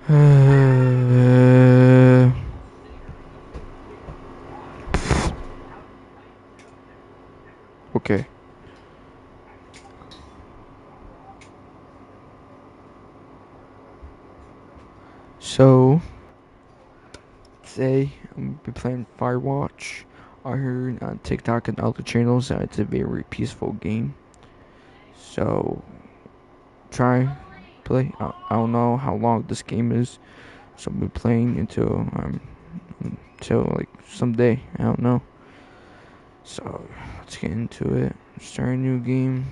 Okay. So today I'm gonna be playing Firewatch. I heard on TikTok and other channels that it's a very peaceful game. So try play. I don't know how long this game is, so I'll be playing until like someday. I don't know. So let's get into it. Start a new game.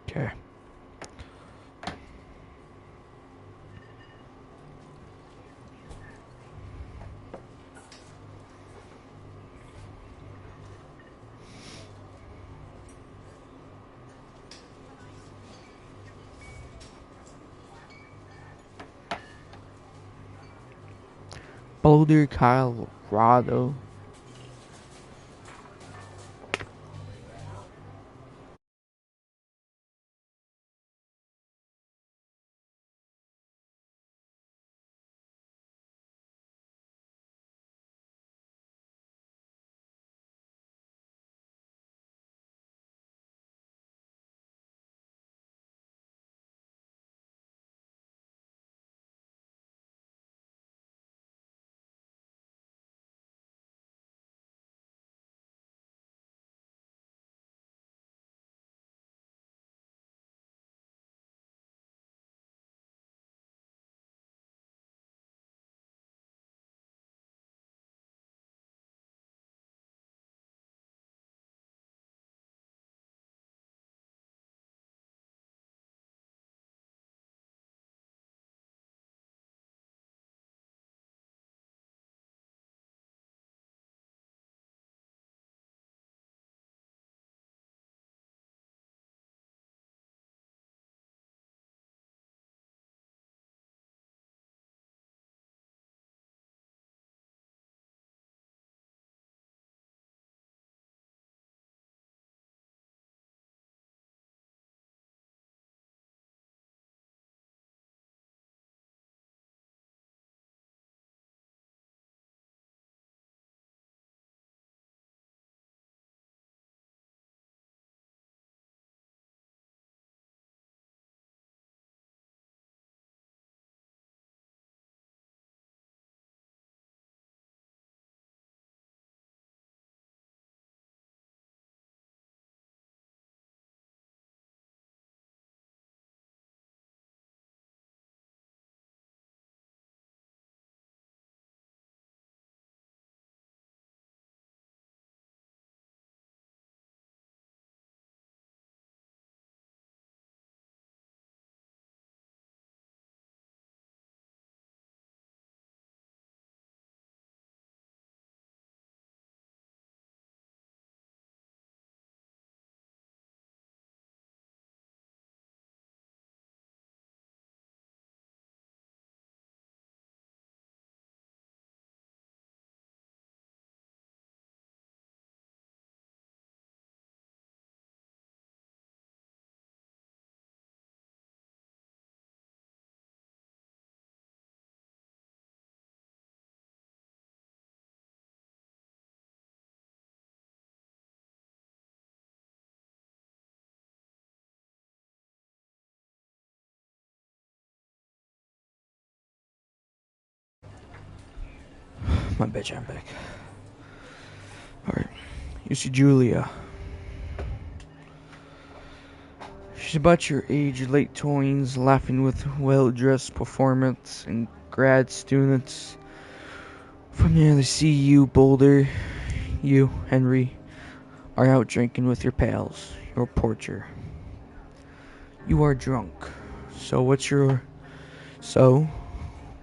Okay. Boulder, Colorado. My bitch, I'm back. Alright. You see Julia. She's about your age, late 20s, laughing with well-dressed performance and grad students from near the CU Boulder. You, Henry, are out drinking with your pals, your porcher. You are drunk. So what's your so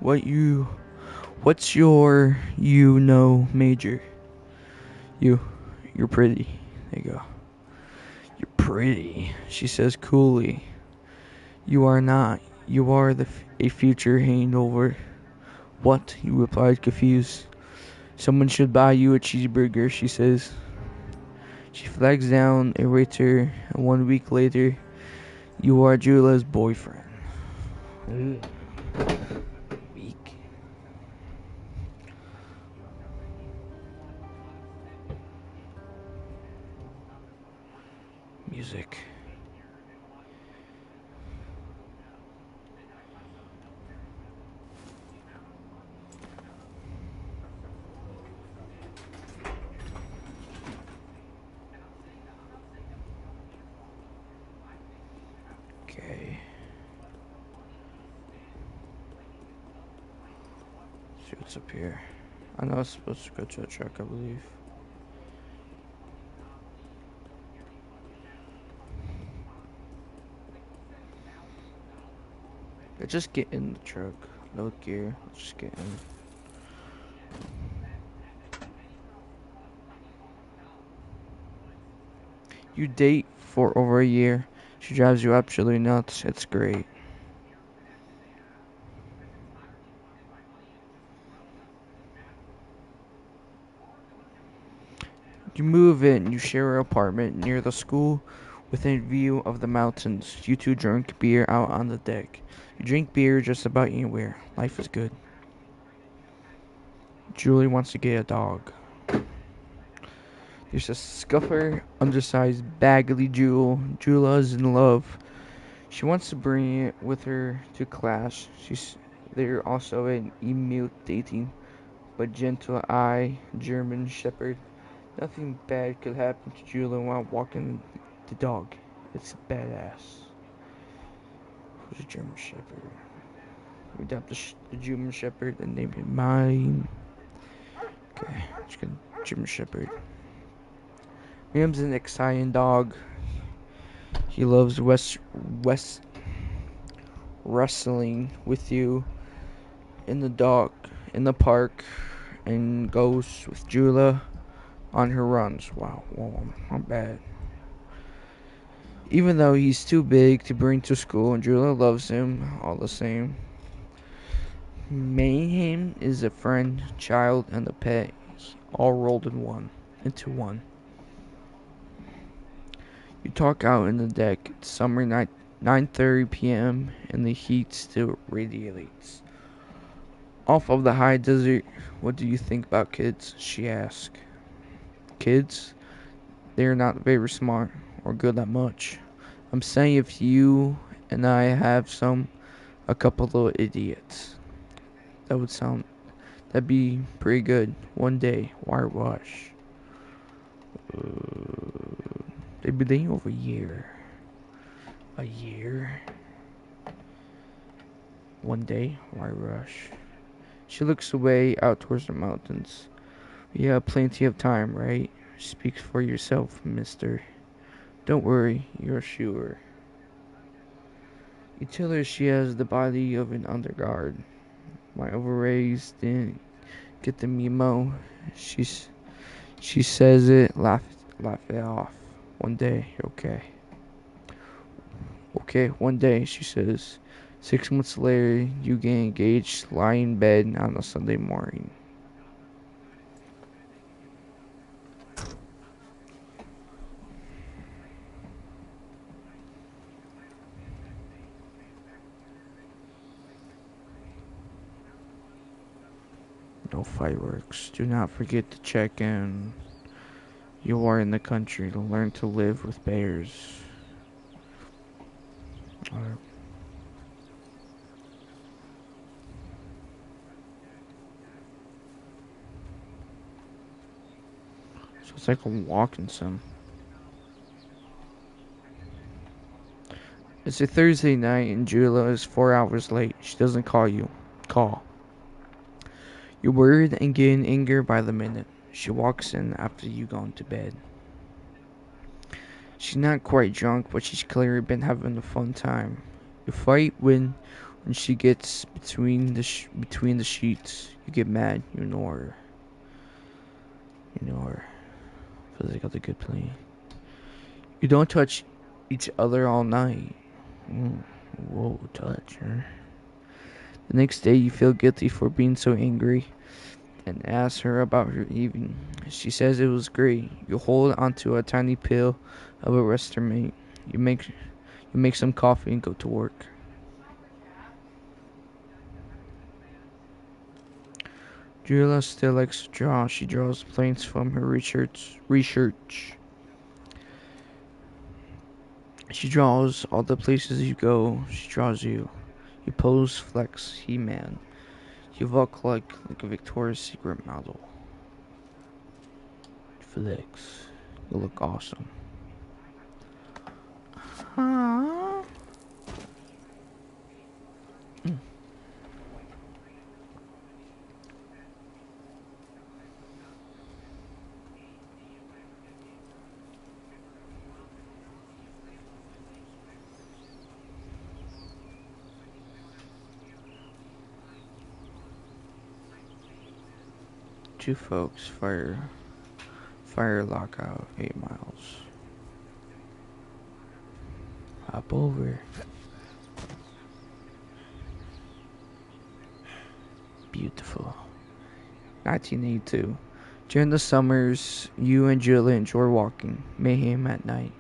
what you what's your major? You you're pretty. There you go. You're pretty, she says coolly. You are not. You are a future hangover. What? You replied, confused. Someone should buy you a cheeseburger, she says. She flags down a waiter, and 1 week later, you are Julia's boyfriend. Ugh. Weak. Music. Okay. See what's up here. I know I was supposed to go to a truck, I believe. Let's just get in the truck. No gear. Let's just get in. You date for over a year. She drives you absolutely nuts. It's great. You move in. You share an apartment near the school within view of the mountains. You two drink beer out on the deck. You drink beer just about anywhere. Life is good. Julie wants to get a dog. There's a scuffer, undersized, baggly Jewel. Jula's in love. She wants to bring it with her to class. They're also an emu dating, but gentle eye German Shepherd. Nothing bad could happen to Julia while walking the dog. It's badass. Who's a German Shepherd? We adopt the German Shepherd and name him mine. Okay, let's get German Shepherd. Liam's an exciting dog. He loves West wrestling with you in the park, and goes with Jula on her runs. Wow, not bad. Even though he's too big to bring to school, and Jula loves him all the same. Mayhem is a friend, child, and a pet, all rolled into one. You talk out in the deck. It's summer night, 9:30 p.m., and the heat still radiates. Off of the high desert, what do you think about kids? She asks. Kids? They're not very smart or good at much. I'm saying if you and I have a couple little idiots. That'd be pretty good. One day, Firewatch. They've been dating over a year. A year? One day, why rush? She looks away out towards the mountains. We have plenty of time, right? Speak for yourself, mister. Don't worry, you're sure. You tell her she has the body of an underguard. My overrays didn't get the memo. She says it, laugh it off. One day, okay. Okay, one day, she says. 6 months later, you get engaged, lie in bed on a Sunday morning. No fireworks. Do not forget to check in. You are in the country to learn to live with bears. Alright. So it's like a walking sim. It's a Thursday night and Julia is 4 hours late. She doesn't call you. Call. You're worried and getting angry by the minute. She walks in after you gone to bed. She's not quite drunk, but she's clearly been having a fun time. You fight when she gets between the sheets. You get mad. You know her. Feels like a good plan. You don't touch each other all night. Whoa, touch her. The next day, you feel guilty for being so angry and ask her about her evening. She says it was great. You hold onto a tiny pill of a restormate. You make some coffee and go to work. Julia still likes to draw. She draws planes from her research. She draws all the places you go. She draws you. You pose, flex, He-Man. You look like a Victoria's Secret model. Flex. You look awesome. Aww. Mm. Two folks fire lockout 8 miles. Hop over. Beautiful. 1982. During the summers, you and Julia enjoy walking. Mayhem at night.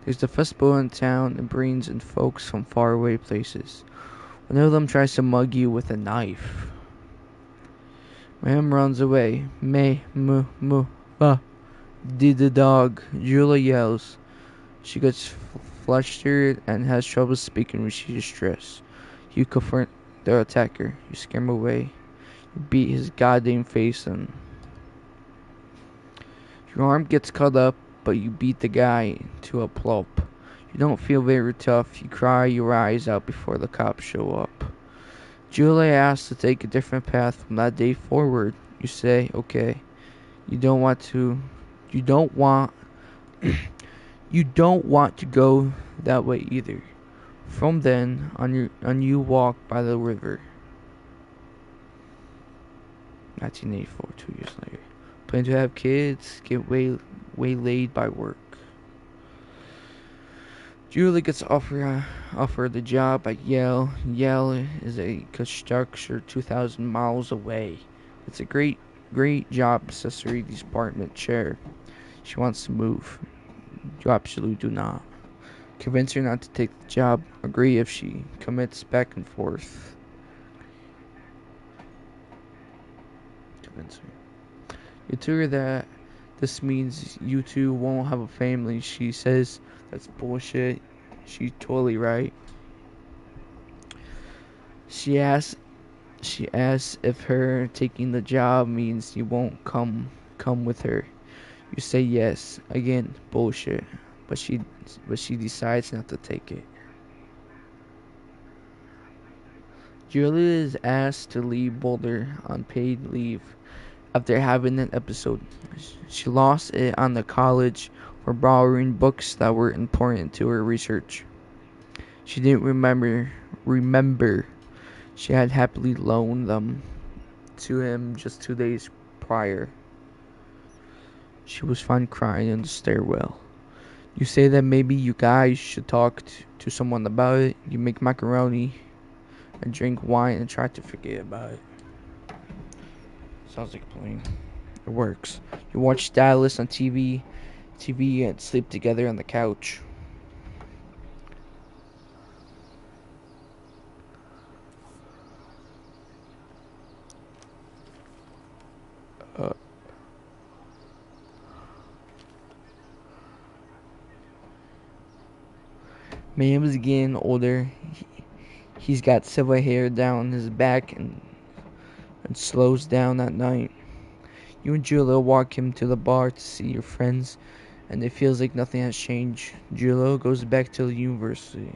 There's a festival in town and brings in folks from faraway places. One of them tries to mug you with a knife. Mayhem runs away. Ba. Did the dog. Julia yells. She gets flustered and has trouble speaking when she's distressed. You confront the attacker. You scare him away. You beat his goddamn face in. Your arm gets cut up, but you beat the guy to a pulp. You don't feel very tough. You cry your eyes out before the cops show up. Julia asks to take a different path from that day forward. You say, okay. You don't want to go that way either. From then on you walk by the river. 1984, 2 years later. Plan to have kids, get waylaid by work. Julie gets offered the job at Yale. Yale is a construction 2,000 miles away. It's a great job, accessory department chair. She wants to move. You absolutely do not. Convince her not to take the job. Agree if she commits back and forth. Convince her. You tell her that this means you two won't have a family. She says that's bullshit. She's totally right. She asks if her taking the job means you won't come with her. You say yes. Again, bullshit. But she decides not to take it. Julia is asked to leave Boulder on paid leave after having an episode. She lost it on the college for borrowing books that were important to her research. She didn't remember she had happily loaned them to him just 2 days prior. She was found crying in the stairwell. You say that maybe you guys should talk to someone about it. You make macaroni and drink wine and try to forget about it. Sounds like a plan. It works. You watch Dallas on TV and sleep together on the couch. Mayhem is getting older. He's got silver hair down his back and slows down at night. You and Julia walk him to the bar to see your friends, and it feels like nothing has changed. Julia goes back to the university.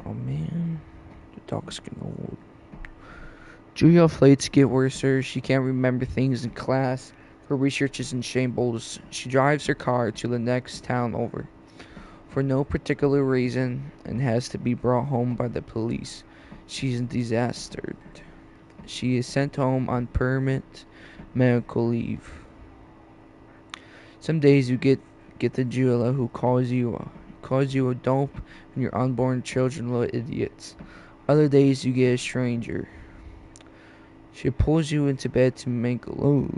Oh man, the dog's getting old. Julia flights get worse. She can't remember things in class. Her research is in shambles. She drives her car to the next town over for no particular reason and has to be brought home by the police. She's disastered. She is sent home on permanent medical leave. Some days you get the Julia who calls you a dope and your unborn children little idiots. Other days you get a stranger. She pulls you into bed to make love.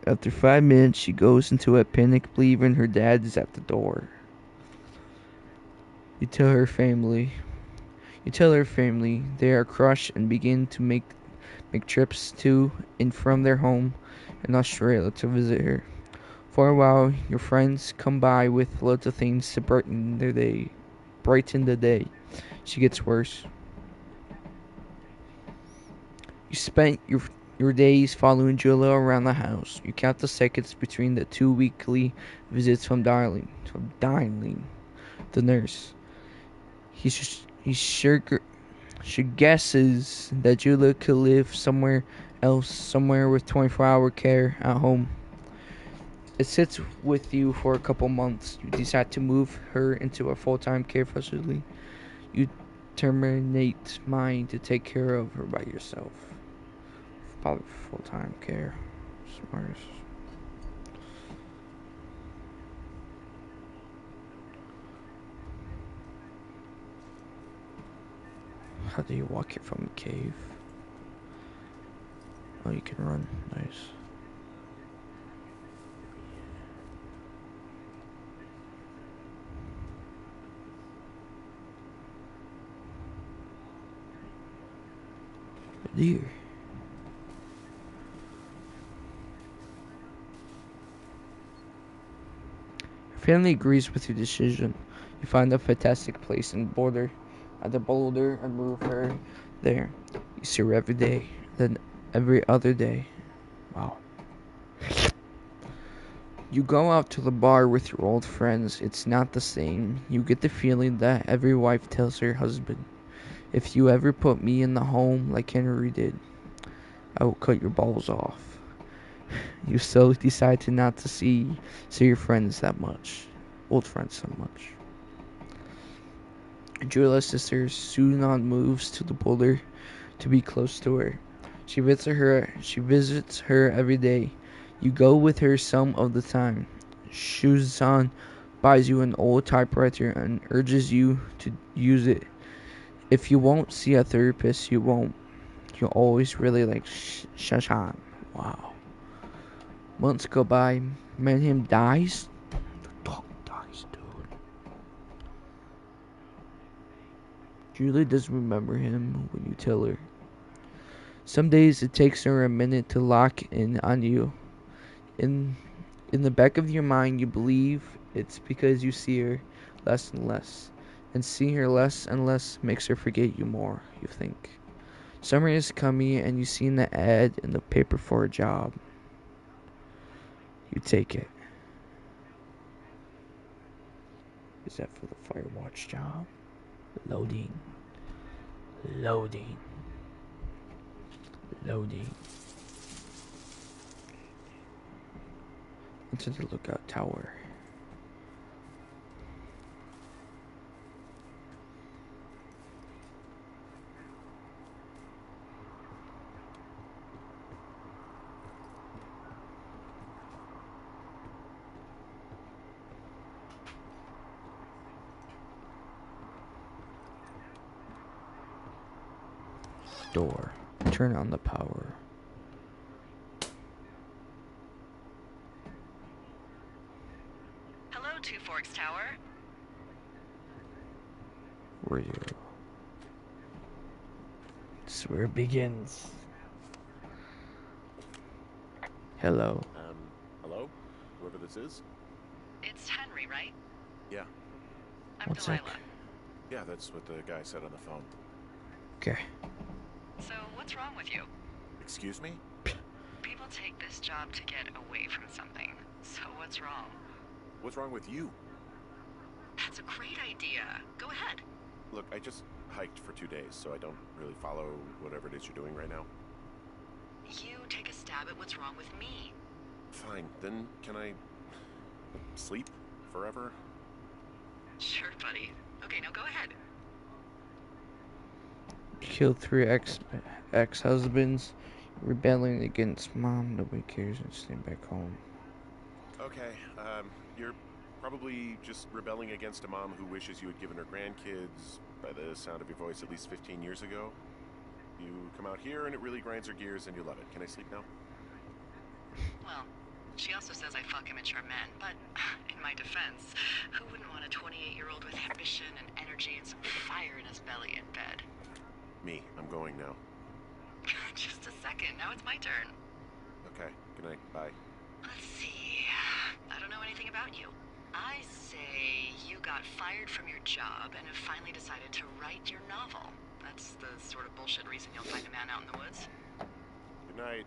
After 5 minutes, she goes into a panic, believing her dad is at the door. You tell her family. You tell her family. They are crushed and begin to make trips to and from their home in Australia to visit her. For a while, your friends come by with lots of things to brighten their day. Brighten the day. She gets worse. You spent your days following Julia around the house. You count the seconds between the 2 weekly visits from Darling. The nurse. She guesses that Julia could live somewhere else, somewhere with 24-hour care at home. It sits with you for a couple months. You decide to move her into a full-time care facility. You terminate mine to take care of her by yourself. Probably full-time care. Smart. How do you walk here from a cave? Oh, you can run. Nice. A deer. Your family agrees with your decision. You find a fantastic place in Boulder, at the Boulder, and move her there. You see her every day, then every other day. Wow. You go out to the bar with your old friends. It's not the same. You get the feeling that every wife tells her husband, if you ever put me in the home like Henry did, I will cut your balls off. You still decide to not to see your friends that much. Old friends so much. Julia's sister Sunan moves to the Boulder to be close to her. She visits her every day. You go with her some of the time. Susan buys you an old typewriter and urges you to use it. If you won't see a therapist, you won't. You always really like Shashan. Wow. Months go by. Manham dies. The dog dies, dude. Julie doesn't remember him when you tell her. Some days it takes her a minute to lock in on you. In in the back of your mind, you believe it's because you see her less and less. And seeing her less and less makes her forget you more, you think. Summer is coming and you've seen the ad in the paper for a job. You take it. Is that for the Firewatch job? Loading. Loading. Loading. Into the lookout tower. Door. Turn on the power. Hello, Two Forks Tower. Where you? This is where it begins. Hello. Hello? Whoever this is? It's Henry, right? Yeah. I'm One sec. Delilah. Yeah, that's what the guy said on the phone. Okay. So, what's wrong with you? Excuse me? People take this job to get away from something. So, what's wrong? What's wrong with you? That's a great idea. Go ahead. Look, I just hiked for 2 days, so I don't really follow whatever it is you're doing right now. You take a stab at what's wrong with me. Fine, then can I sleep forever? Sure, buddy. Okay, now go ahead. Killed 3 ex-husbands, rebelling against mom. Nobody cares and staying back home. Okay, you're probably just rebelling against a mom who wishes you had given her grandkids by the sound of your voice, at least 15 years ago. You come out here and it really grinds your gears and you love it. Can I sleep now? Well, she also says I fuck immature men, but in my defense, who wouldn't want a 28-year-old with ambition and energy and some fire in his belly in bed? Me, I'm going now. Just a second, now it's my turn. Okay, good night, bye. Let's see, I don't know anything about you. I say you got fired from your job and have finally decided to write your novel. That's the sort of bullshit reason you'll find a man out in the woods. Good night.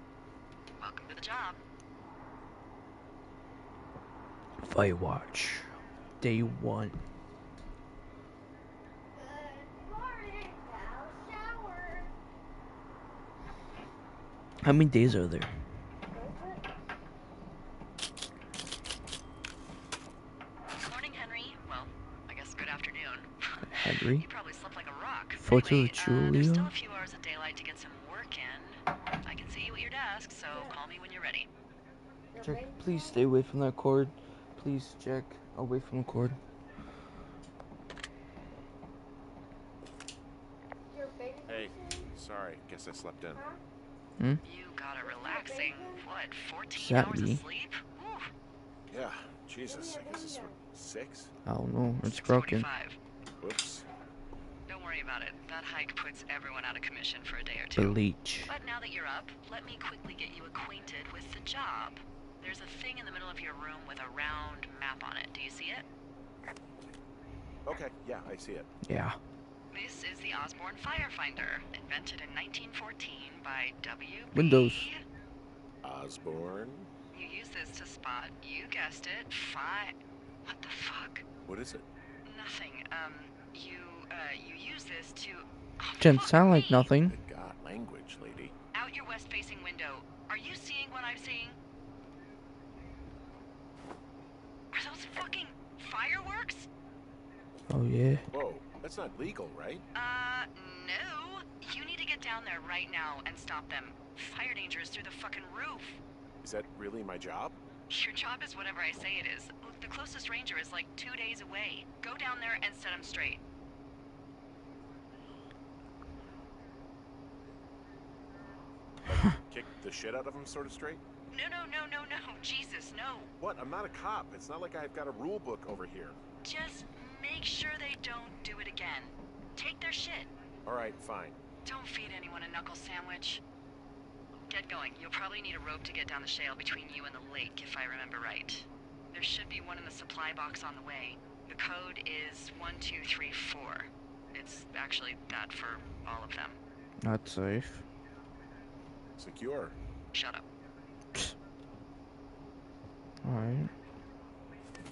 Welcome to the job. Firewatch. Day 1. Good morning, now shower. How many days are there? Morning, Henry. Well, I guess good afternoon. Henry? You probably slept like a rock. Photo Anyway, of Julia? there's still a few hours of daylight to get some work in. I can see you at your desk, so call me when you're ready. Jack, please stay away from that cord. Please, Jack, away from the cord. Hey, sorry, guess I slept in. Hmm? You got a relaxing, what, 14 that hours me? of sleep? Whew. Yeah, Jesus, I guess it's what, 6? I don't know. It's broken. 6:45. Whoops. Don't worry about it. That hike puts everyone out of commission for a day or two. Bleach. But now that you're up, let me quickly get you acquainted with the job. There's a thing in the middle of your room with a round map on it. Do you see it? Okay, yeah, I see it. Yeah. This is the Osborne Firefinder, invented in 1914 by W.B. Windows. Osborne? You use this to spot, you guessed it, What the fuck? What is it? Nothing. You use this to... Oh, Didn't fuck sound like me. nothing. Good God, language, lady. Out your west-facing window. Are you seeing what I'm seeing? Are those fucking fireworks? Oh, yeah. Whoa, that's not legal, right? No. You need to get down there right now and stop them. Fire danger is through the fucking roof. Is that really my job? Your job is whatever I say it is. Look, the closest ranger is like 2 days away. Go down there and set them straight. Like, kick the shit out of him sort of straight? No. Jesus, no. What? I'm not a cop. It's not like I've got a rule book over here. Just make sure they don't do it again. Take their shit. All right, fine. Don't feed anyone a knuckle sandwich. Get going. You'll probably need a rope to get down the shale between you and the lake, if I remember right. There should be one in the supply box on the way. The code is 1234. It's actually that for all of them. Not safe. Secure. Shut up. Alright.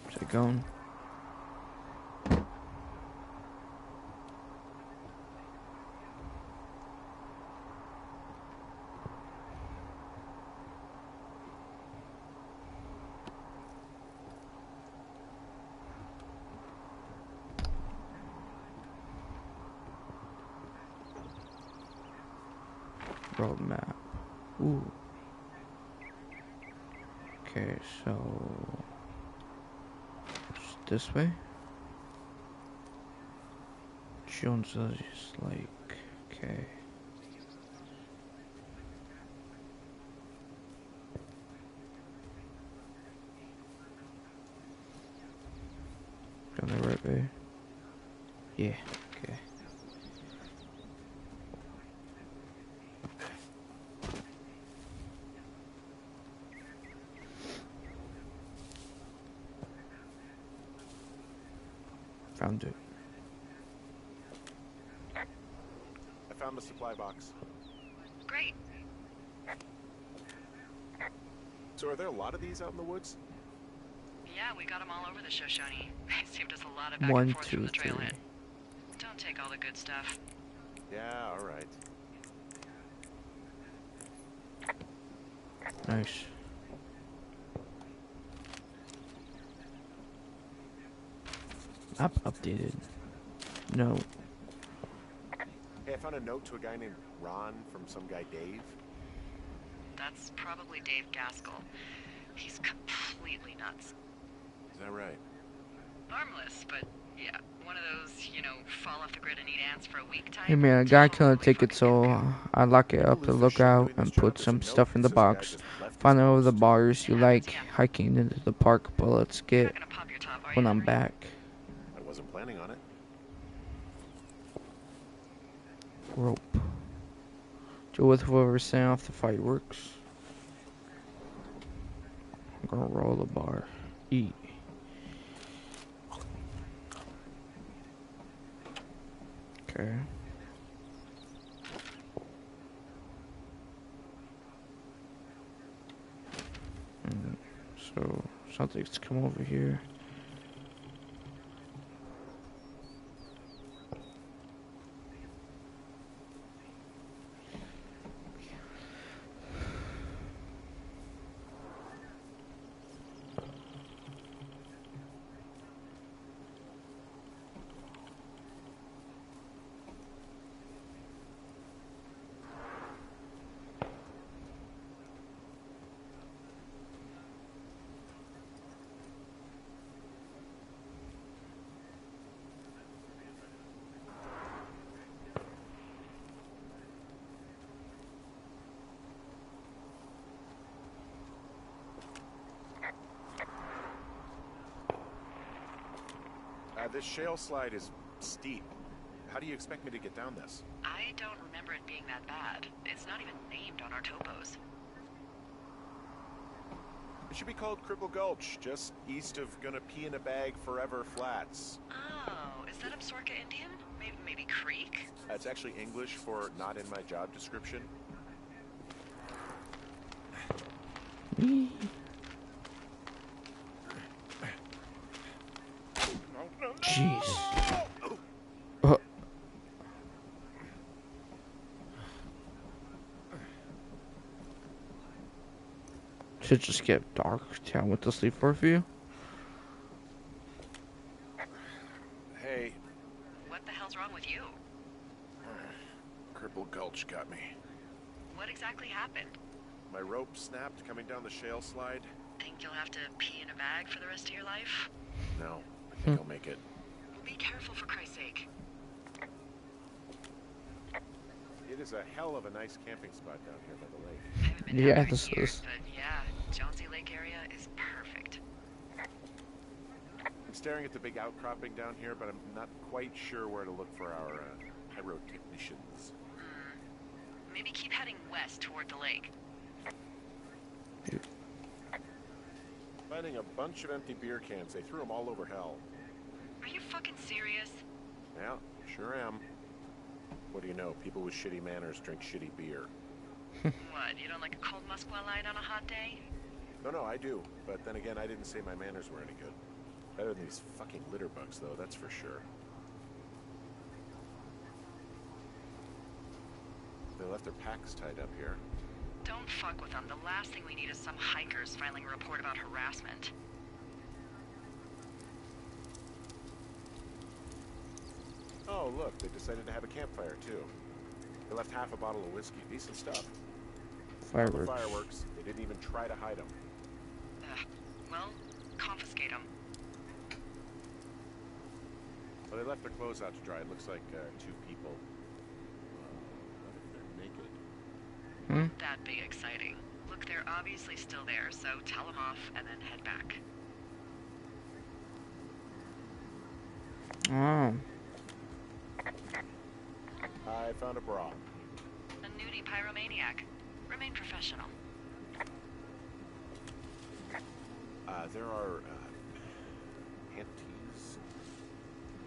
Where's it going? Road map. Ooh. Okay, so just this way. Jones is just like, okay. Going the right way. Yeah, okay. Found it. I found the supply box. Great. So are there a lot of these out in the woods? Yeah, we got them all over the Shoshone. They saved us a lot of back One, and forth from two, the three. trailhead. Don't take all the good stuff. Yeah, all right. Nice. Map updated. No. Hey, I found a note to a guy named Ron from some guy Dave. That's probably Dave Gaskell. He's completely nuts. Is that right? Harmless, but yeah, one of those, you know, fall off the grid and eat ants for a week type? Hey man, a guy couldn't Totally take it, fucking get so I lock it People up, the lose their shit lookout, doing this and put job. There's a some note stuff in that the says a guy box. just left his Find out the post. bars you It happens, like, yeah. hiking into the park, but let's You're get not gonna pop your top, are you, when I'm Henry? back. I wasn't planning on it. Rope. Deal with whoever's setting off the fireworks. I'm gonna roll the bar. Eat. Okay. So something's come over here. This shale slide is steep. How do you expect me to get down this? I don't remember it being that bad. It's not even named on our topos. It should be called Cripple Gulch, just east of Gonna Pee in a Bag Forever Flats. Oh, is that Absorka Indian? Maybe Creek? That's actually English for not in my job description. Jeez. Should just get dark. Town with the sleep for a few. Hey, What the hell's wrong with you? Cripple Gulch got me. What exactly happened? My rope snapped coming down the shale slide. Think you'll have to pee in a bag for the rest of your life? No, I think I'll make it. Be careful, for Christ's sake. It is a hell of a nice camping spot down here by the lake. I haven't been Yeah, down there this in years, is. but yeah, Jonesy Lake area is perfect. I'm staring at the big outcropping down here, but I'm not quite sure where to look for our pyrotechnicians. Maybe keep heading west toward the lake. Finding a bunch of empty beer cans. They threw them all over hell. Are you fucking serious? Yeah, sure am. What do you know? People with shitty manners drink shitty beer. What, you don't like a cold Musqua Light on a hot day? No, I do. But then again, I didn't say my manners were any good. Better than these fucking litter bugs, though, that's for sure. They left their packs tied up here. Don't fuck with them. The last thing we need is some hikers filing a report about harassment. Oh, look, they decided to have a campfire, too. They left half a bottle of whiskey. Decent stuff. Found the Fireworks. fireworks. They didn't even try to hide them. Well, confiscate them. Well, they left their clothes out to dry. It looks like two people. What if they're naked? Not that big exciting. Look, they're obviously still there, so tell them off and then head back. Oh. I found a bra. A nudie pyromaniac. Remain professional. There are panties.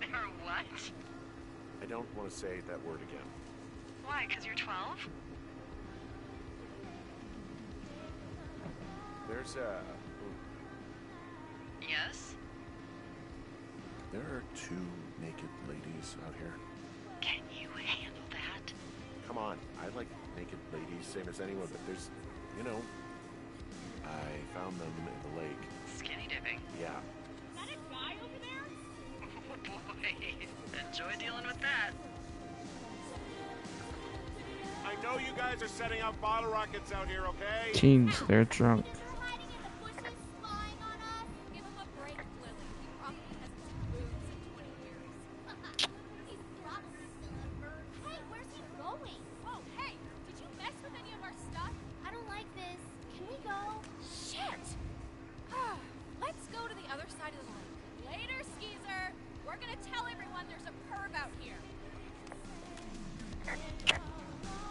There are what? I don't want to say that word again. Why, 'cause you're 12? There's Yes? there are two naked ladies out here. Can you handle that? Come on, I like naked ladies, same as anyone, but there's, you know, I found them in the lake. Skinny dipping. Yeah. Is that a guy over there? Oh boy. Enjoy dealing with that. I know you guys are setting off bottle rockets out here, okay? Teens, they're drunk. They're hiding in the bushes, spying on us. Give him a break, Lily. He probably hasn't seen boobs in 20 years.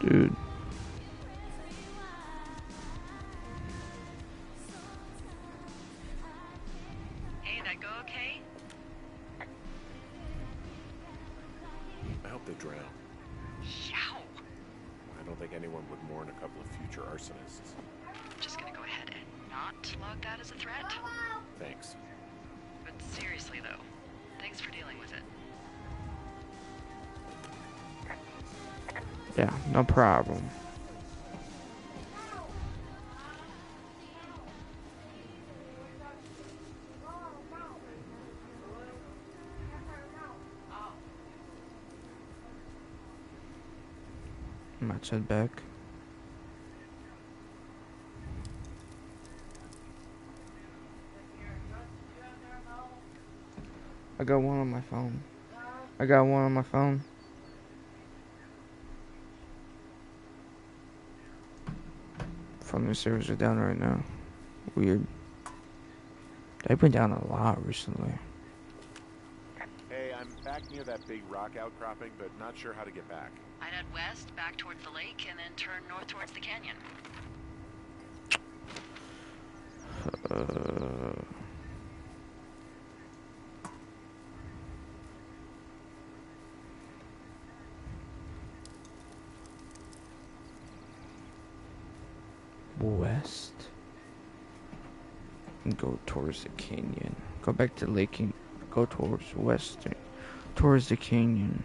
Dude. Hey, that go okay? I hope they drown. Yow! I don't think anyone would mourn a couple of future arsonists. Just gonna go ahead and not log that as a threat. Thanks. But seriously though, thanks for dealing with it. Yeah, no problem. Might head back. I got one on my phone. I got one on my phone. Phone servers are down right now. Weird. They've been down a lot recently. Hey, I'm back near that big rock outcropping, but not sure how to get back. I'd head west, back towards the lake, and then turn north towards the canyon. West. And go towards the canyon. Go back to the lake and go towards west. Towards the canyon.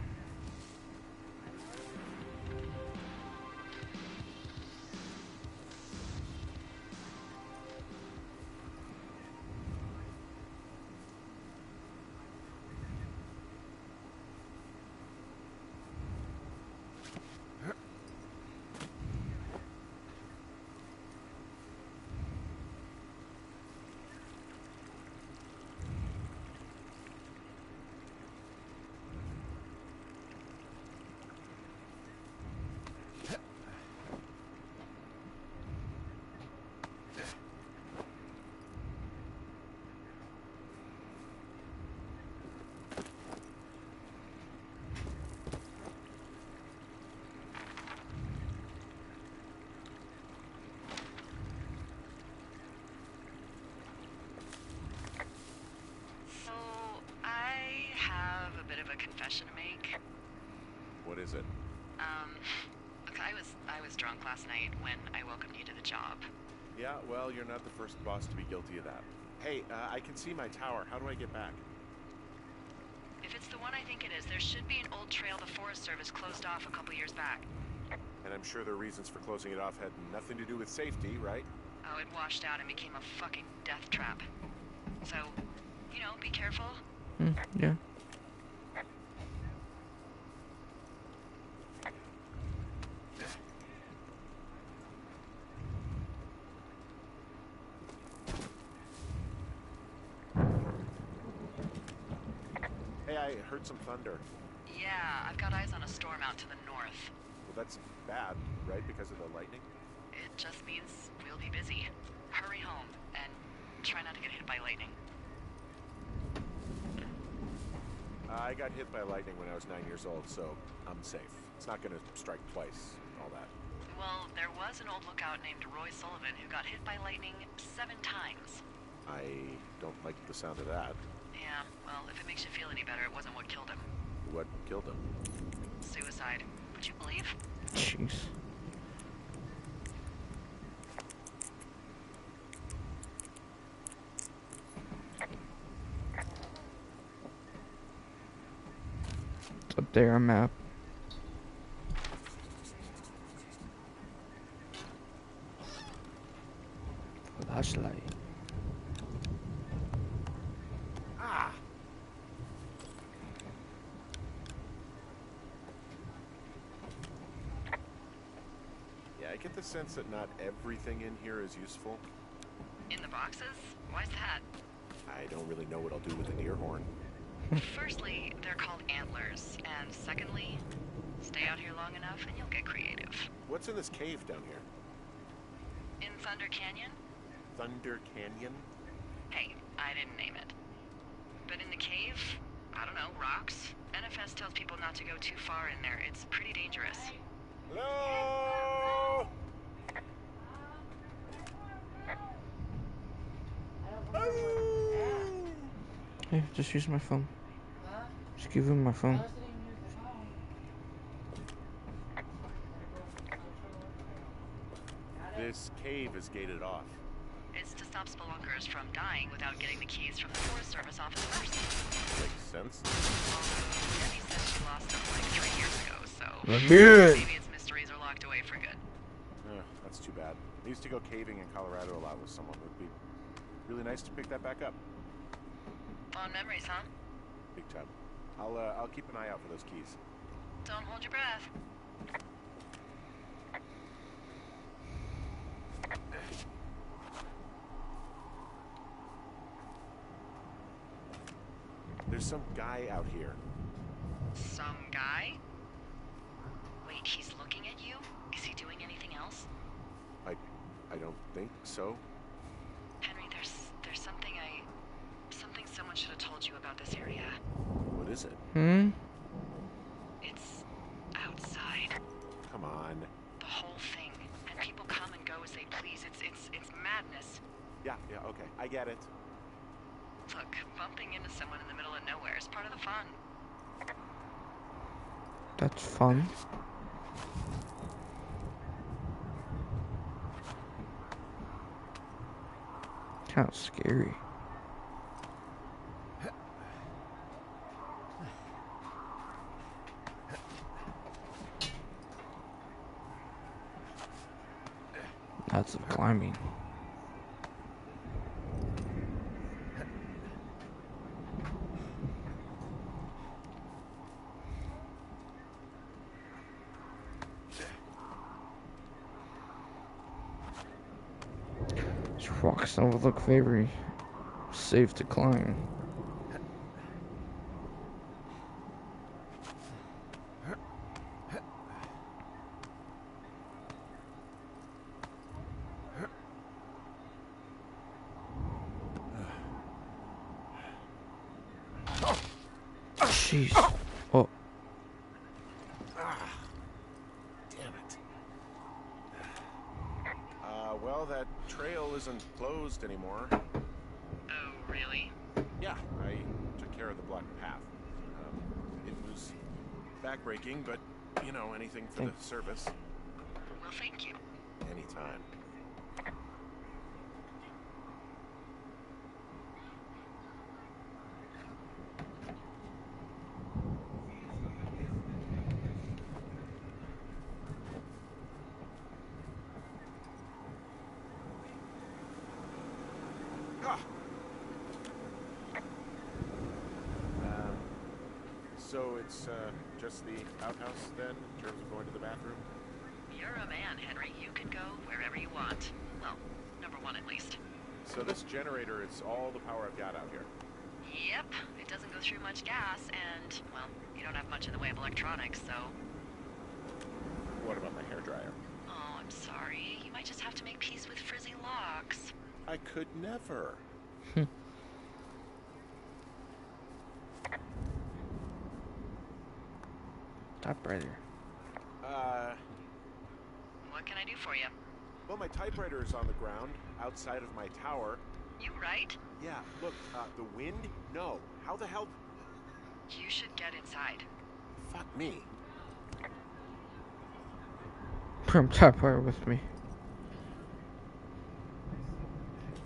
So, I have a bit of a confession to make. What is it? Look, I was drunk last night when I welcomed you to the job. Yeah, well, you're not the first boss to be guilty of that. Hey, I can see my tower. How do I get back? If it's the one I think it is, there should be an old trail the Forest Service closed off a couple years back. And I'm sure their reasons for closing it off had nothing to do with safety, right? Oh, it washed out and became a fucking death trap. So, you know, be careful. Yeah. Hey, I heard some thunder. Yeah, I've got eyes on a storm out to the north. Well, that's bad, right? Because of the lightning? It just means we'll be busy. Hurry home, and try not to get hit by lightning. I got hit by lightning when I was 9 years old, so I'm safe. It's not gonna strike twice, all that. Well, there was an old lookout named Roy Sullivan who got hit by lightning 7 times. I don't like the sound of that. Yeah, well, if it makes you feel any better, it wasn't what killed him. What killed him? Suicide. Would you believe? Jeez. It's up there on map. Flashlight. Ah! Yeah, I get the sense that not everything in here is useful. In the boxes? Why's that? I don't really know what I'll do with an ear horn. Firstly, they're called antlers, and secondly, stay out here long enough and you'll get creative. What's in this cave down here? In Thunder Canyon? Thunder Canyon? Hey, I didn't name it. But in the cave, I don't know, rocks. NFS tells people not to go too far in there. It's pretty dangerous. Hello? Hey, just use my phone. Just give him my phone. This cave is gated off. It's to stop spelunkers from dying without getting the keys from the Forest Service office first. Makes sense. Debbie said she lost them like 3 years ago, so Good. maybe its mysteries are locked away for good. That's too bad. I used to go caving in Colorado a lot with someone. It would be really nice to pick that back up. Fond memories, huh? Big time. I'll keep an eye out for those keys. Don't hold your breath. There's some guy out here. Some guy? Wait, he's looking at you? Is he doing anything else? I don't think so. Henry, there's something someone should have told you about this area. What is it? It's outside. Come on. The whole thing. And people come and go as they please. It's madness. Yeah, okay. I get it. Look, bumping into someone in the middle of nowhere is part of the fun. That's fun. Kind of scary. Lots of climbing. These rocks don't look very safe to climb. Jeez. Oh. Damn it. Well, that trail isn't closed anymore. Oh, really? Yeah, I took care of the blocked path. It was backbreaking, but, you know, anything for the service. Well, thank you. Anytime. So it's just the outhouse then, in terms of going to the bathroom? You're a man, Henry. You can go wherever you want. Well, number one at least. So this generator is all the power I've got out here. Yep. It doesn't go through much gas, and, well, you don't have much in the way of electronics, so... What about my hairdryer? Oh, I'm sorry. You might just have to make peace with frizzy locks. I could never. Typewriter. What can I do for you? Well, my typewriter is on the ground, outside of my tower. You right? Yeah, look, the wind? No. How the hell? You should get inside. Fuck me. Bring typewriter with me.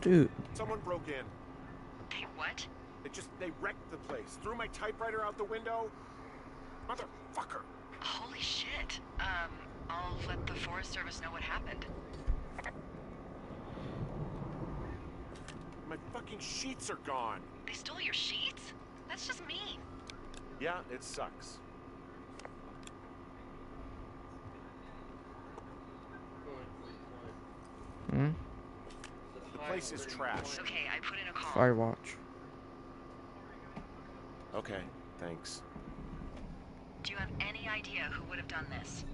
Dude. Someone broke in. They what? They wrecked the place. Threw my typewriter out the window. Motherfucker. Holy shit. I'll let the Forest Service know what happened. My fucking sheets are gone. They stole your sheets? That's just mean. Yeah, it sucks. Hmm? The place is trash. Okay, I put in a call. Firewatch. Okay, thanks. Do you have any idea who would have done this?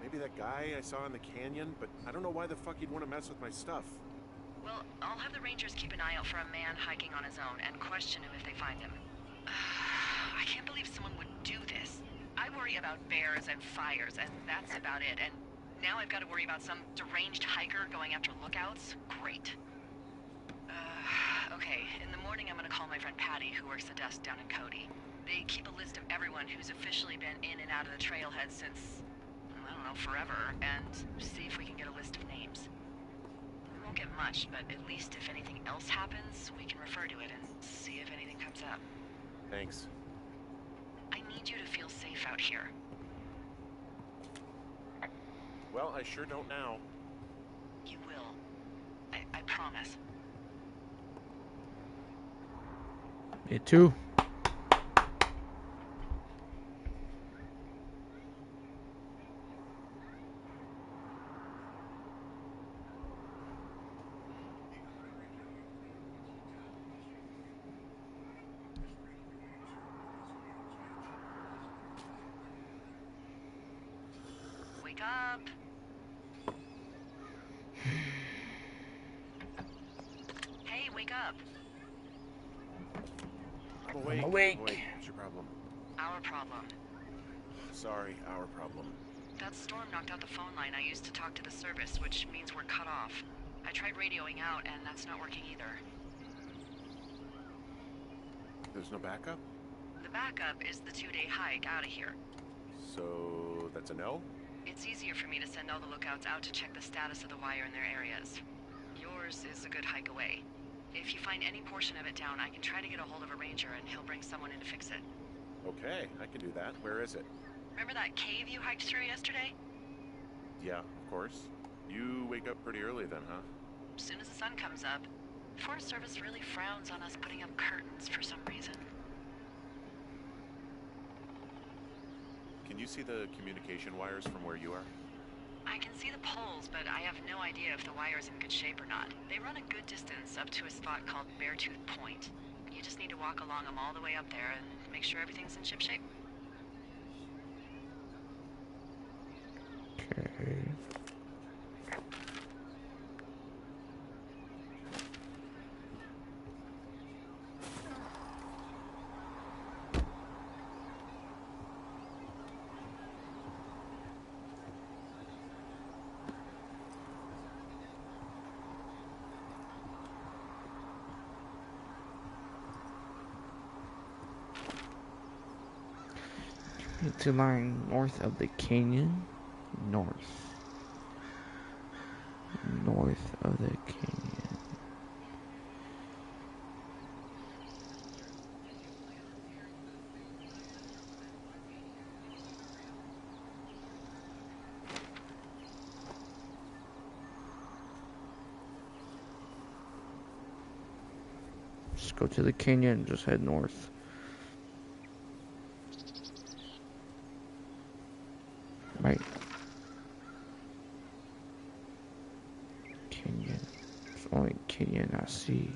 Maybe that guy I saw in the canyon, but I don't know why the fuck he'd want to mess with my stuff. Well, I'll have the Rangers keep an eye out for a man hiking on his own and question him if they find him. I can't believe someone would do this. worry about bears and fires, and that's about it. And now I've got to worry about some deranged hiker going after lookouts? Great. Okay, in the morning I'm gonna call my friend Patty, who works the desk down in Cody. They keep a list of everyone who's officially been in and out of the trailhead since, I don't know, forever, and see if we can get a list of names. We won't get much, but at least if anything else happens, we can refer to it and see if anything comes up. Thanks. I need you to feel safe out here. Well, I sure don't now. You will. I promise. Me too. Wake up. Hey, wake up. I'm awake. awake. Wait, what's your problem? Our problem. Sorry, our problem. That storm knocked out the phone line I used to talk to the service, which means we're cut off. I tried radioing out, and that's not working either. There's no backup? The backup is the 2-day hike out of here. So, that's a no? It's easier for me to send all the lookouts out to check the status of the wire in their areas. Yours is a good hike away. If you find any portion of it down, I can try to get a hold of a ranger and he'll bring someone in to fix it. Okay, I can do that. Where is it? Remember that cave you hiked through yesterday? Yeah, of course. You wake up pretty early then, huh? As soon as the sun comes up. The Forest Service really frowns on us putting up curtains for some reason. Can you see the communication wires from where you are? I can see the poles, but I have no idea if the wire's in good shape or not. They run a good distance up to a spot called Beartooth Point. You just need to walk along them all the way up there and make sure everything's in ship shape. Okay. To line north of the canyon. North of the canyon. Just go to the canyon and just head north. Right. Canyon. It's the only canyon I see.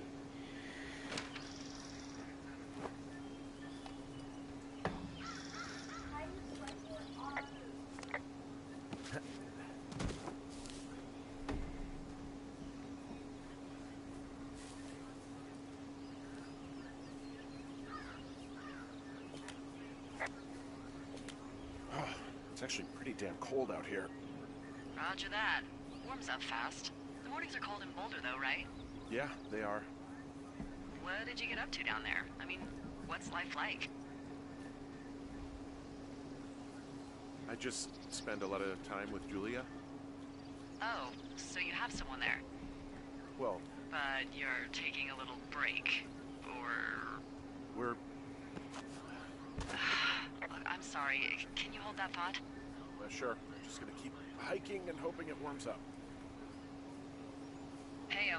It's actually pretty damn cold out here. Roger that. Warms up fast. The mornings are cold in Boulder though, right? Yeah, they are. What did you get up to down there? I mean, what's life like? I just spend a lot of time with Julia. Oh, so you have someone there. Well, But you're taking a little break. Or... we're... Look, I'm sorry. Can you hold that thought? sure. I'm just gonna keep hiking and hoping it warms up. Heyo.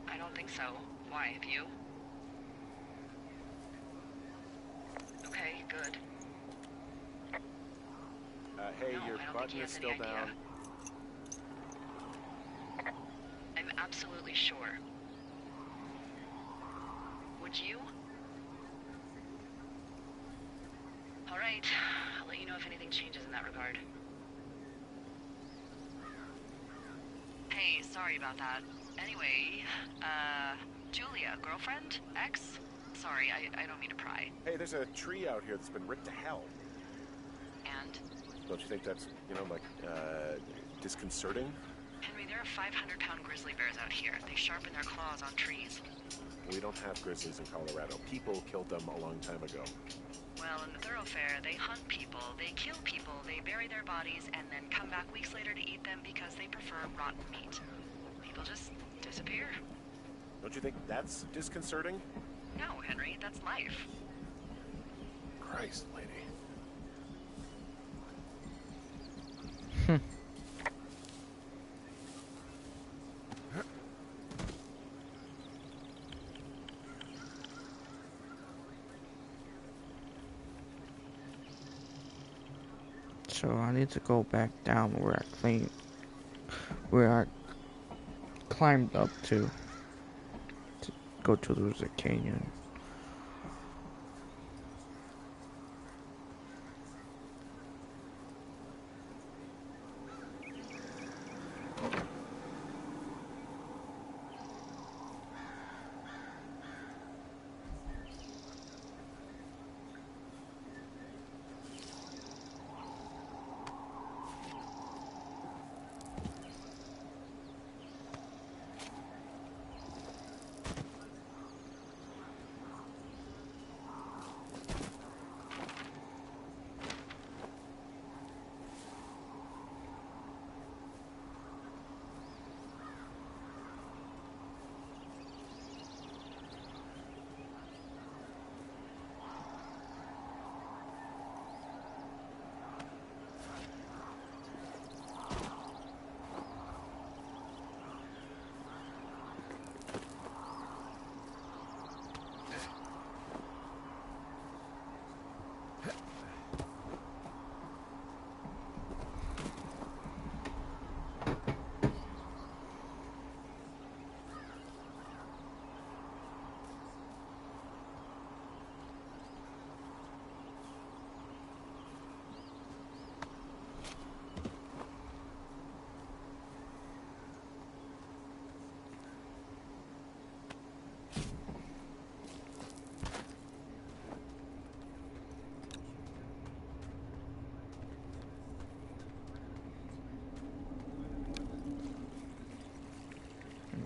I don't think so. Why, have you? Okay, good. Hey, No, your I don't think button he is has still any idea. down. I'm absolutely sure. Would you? All right. I'll let you know if anything changes in that regard. Hey, sorry about that. Anyway, Julia, girlfriend? Ex? Sorry, I don't mean to pry. Hey, there's a tree out here that's been ripped to hell. Don't you think that's, disconcerting? Henry, there are 500-pound grizzly bears out here. They sharpen their claws on trees. We don't have grizzlies in Colorado. People killed them a long time ago. Well, in the thoroughfare, they hunt people, they kill people, they bury their bodies, and then come back weeks later to eat them because they prefer rotten meat. People just disappear. Don't you think that's disconcerting? No, Henry, that's life. Christ, lady. So I need to go back down where I climbed up to go to the canyon.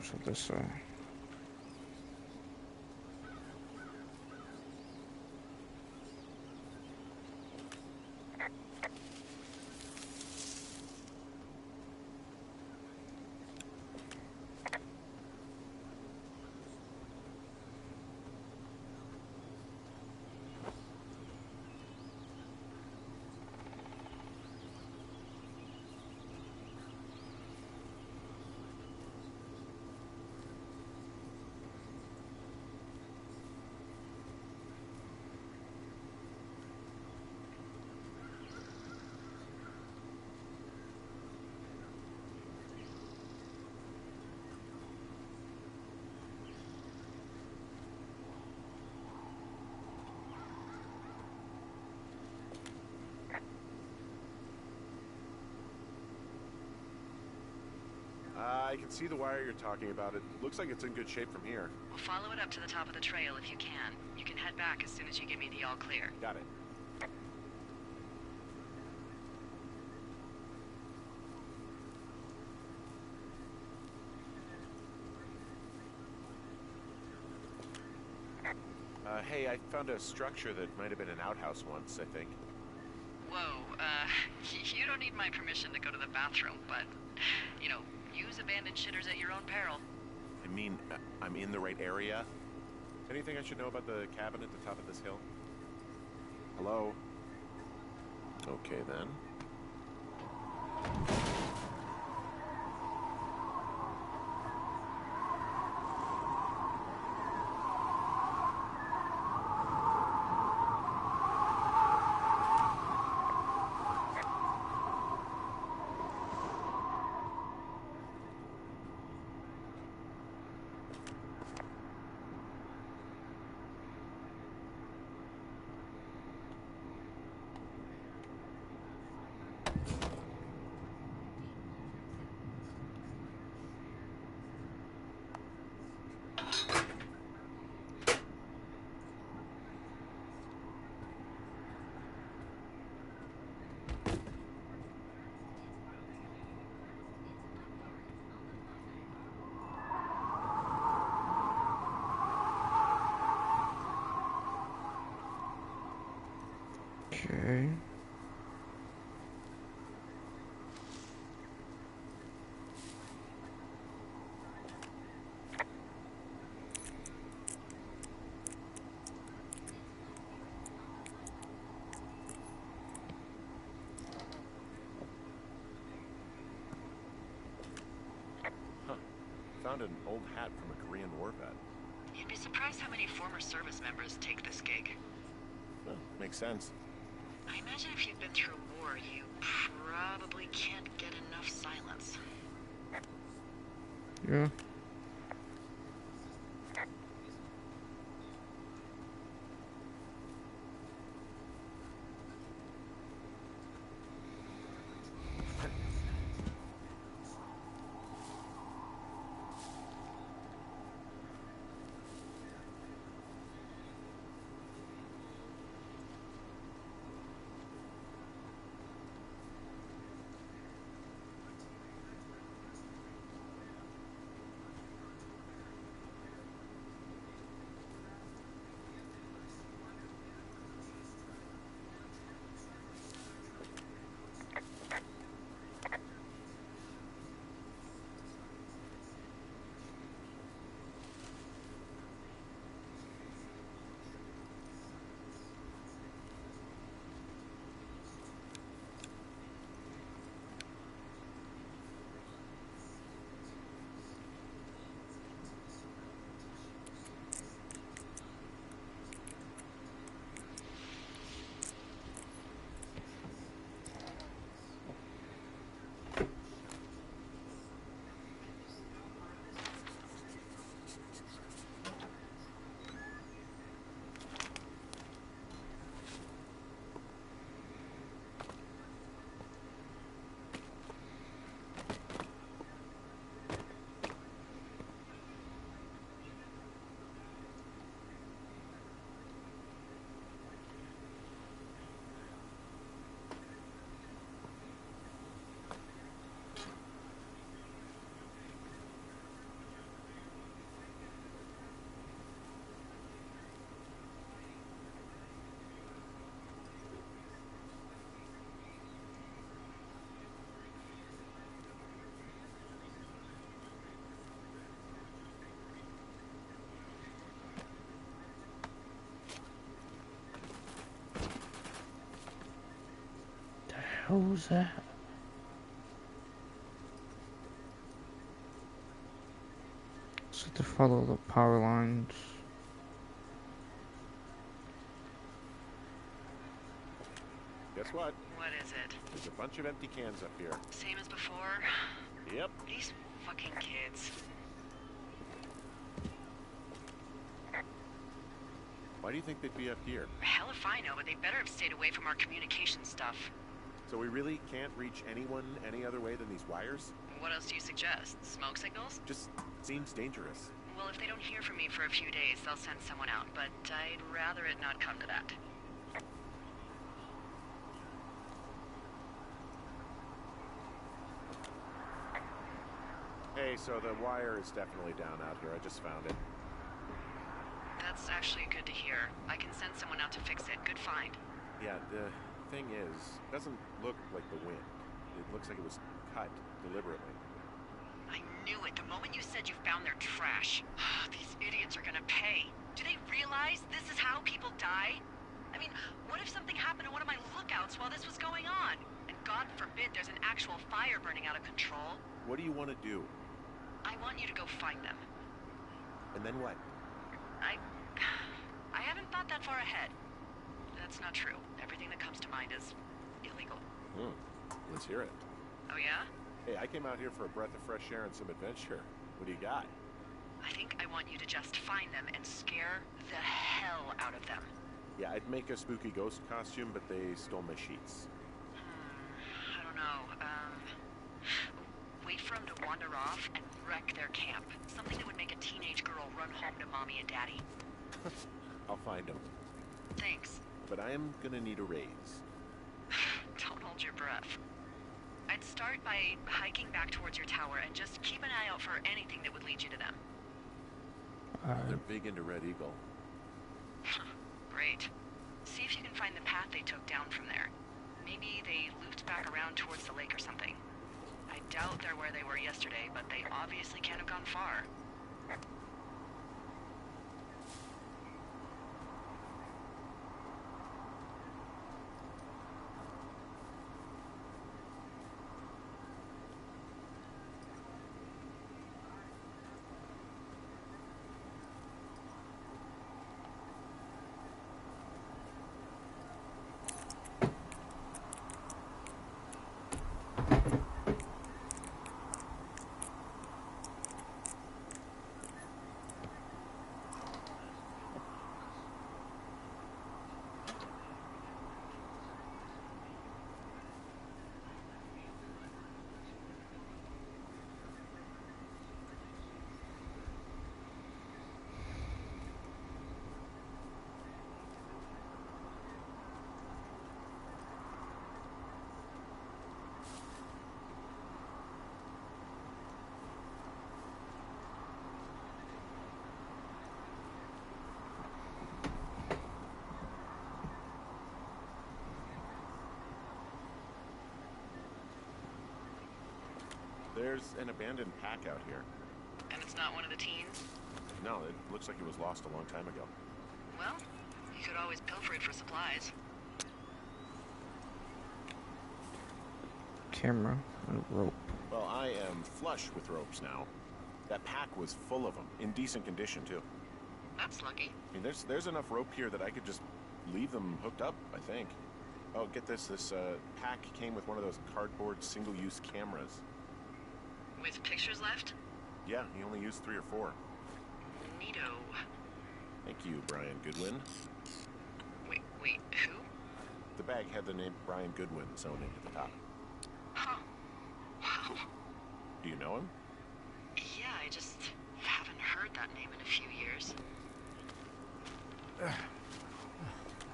So this I can see the wire you're talking about. It looks like it's in good shape from here. We'll follow it up to the top of the trail if you can. You can head back as soon as you give me the all clear. Got it. Hey, I found a structure that might have been an outhouse once, I think. Whoa, you don't need my permission to go to the bathroom, but, use abandoned shitters at your own peril. I mean, I'm in the right area. Anything I should know about the cabin at the top of this hill? Hello? Okay, then. Okay. Huh. Found an old hat from a Korean war vet. You'd be surprised how many former service members take this gig. Well, makes sense. I imagine if you've been through war, you probably can't get enough silence. Yeah. The hell was that? So to follow the power lines. Guess what? What is it? There's a bunch of empty cans up here. Same as before? Yep. These fucking kids. Why do you think they'd be up here? Hell if I know, but they better have stayed away from our communication stuff. So we really can't reach anyone any other way than these wires? What else do you suggest? Smoke signals? Just seems dangerous. Well, if they don't hear from me for a few days, they'll send someone out, but I'd rather it not come to that. Hey, so the wire is definitely down out here. I just found it. That's actually good to hear. I can send someone out to fix it. Good find. Yeah, the thing is, it doesn't look like the wind. It looks like it was cut deliberately. I knew it. The moment you said you found their trash. These idiots are gonna pay. Do they realize this is how people die? I mean, what if something happened to one of my lookouts while this was going on? And God forbid there's an actual fire burning out of control. What do you want to do? I want you to go find them. And then what? I haven't thought that far ahead. That's not true. Everything that comes to mind is illegal. Let's hear it. Oh yeah? Hey, I came out here for a breath of fresh air and some adventure. What do you got? I think I want you to just find them and scare the hell out of them. Yeah, I'd make a spooky ghost costume, but they stole my sheets. I don't know. Wait for them to wander off and wreck their camp. Something that would make a teenage girl run home to mommy and daddy. I'll find them. Thanks. But I am gonna need a raise. Don't hold your breath. I'd start by hiking back towards your tower and just keep an eye out for anything that would lead you to them. They're big into Red Eagle. Great. See if you can find the path they took down from there. Maybe they looped back around towards the lake or something. I doubt they're where they were yesterday, but they obviously can't have gone far. There's an abandoned pack out here. And it's not one of the teens? No, it looks like it was lost a long time ago. Well, you could always pilfer it for supplies. Camera and rope. Well, I am flush with ropes now. That pack was full of them, in decent condition too. That's lucky. I mean, there's enough rope here that I could just leave them hooked up, I think. Oh, get this. This pack came with one of those cardboard single-use cameras. With pictures left? Yeah, he only used 3 or 4. Neato. Thank you, Brian Goodwin. Wait, who? The bag had the name Brian Goodwin sewn into the top. Huh. Wow. Do you know him? Yeah, I just haven't heard that name in a few years.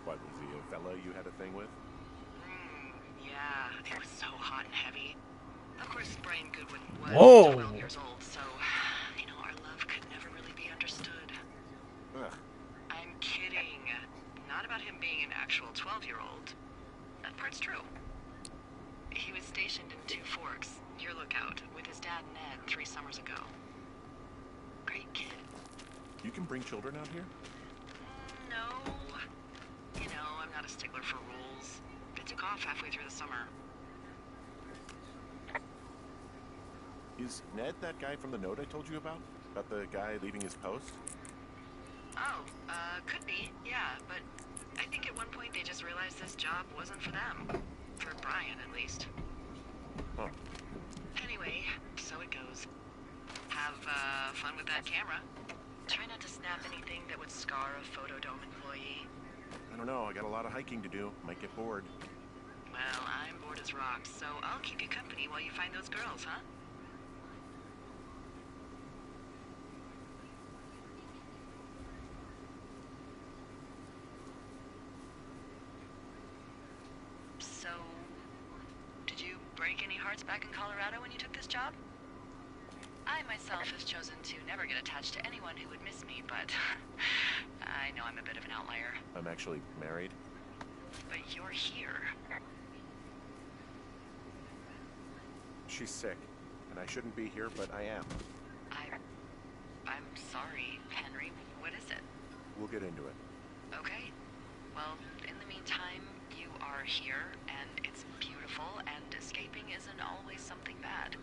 What, was he a fella you had a thing with? Yeah, it was so hot and heavy. Of course, Brian Goodwin was Whoa. 12 years old, so, our love could never really be understood. Ugh. I'm kidding. Not about him being an actual 12-year-old. That part's true. He was stationed in Two Forks, your lookout, with his dad Ned 3 summers ago. Great kid. You can bring children out here? No. I'm not a stickler for rules. They took off halfway through the summer. Is Ned that guy from the note I told you about? About the guy leaving his post? Oh, could be, yeah, but I think at one point they just realized this job wasn't for them. For Brian, at least. Huh. Anyway, so it goes. Have, fun with that camera. Try not to snap anything that would scar a Photodome employee. I don't know, I got a lot of hiking to do. Might get bored. Well, I'm bored as rocks, so I'll keep you company while you find those girls, huh? So, did you break any hearts back in Colorado when you took this job? I myself have chosen to never get attached to anyone who would miss me, but I know I'm a bit of an outlier. I'm actually married. But you're here. She's sick, and I shouldn't be here, but I am. I'm sorry, Henry. What is it? We'll get into it. Okay. Well, in the meantime, you are here, and it's beautiful, and escaping isn't always something bad.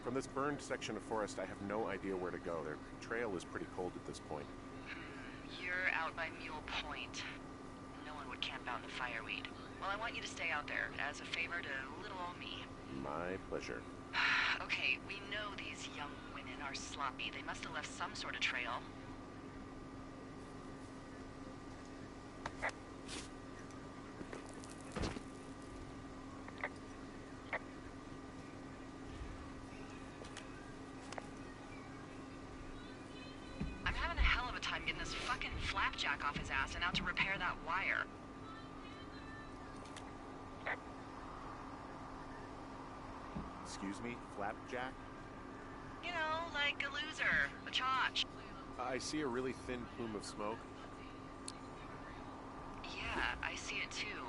From this burned section of forest, I have no idea where to go. Their trail is pretty cold at this point. You're out by Mule Point. No one would camp out in the fireweed. Well, I want you to stay out there as a favor to little old me. My pleasure. Okay, we know these young women are sloppy. They must have left some sort of trail. I'm having a hell of a time getting this fucking flapjack off his ass and out to repair that wire. Excuse me, Flapjack? You know, like a loser, a chotch. I see a really thin plume of smoke. Yeah, I see it too.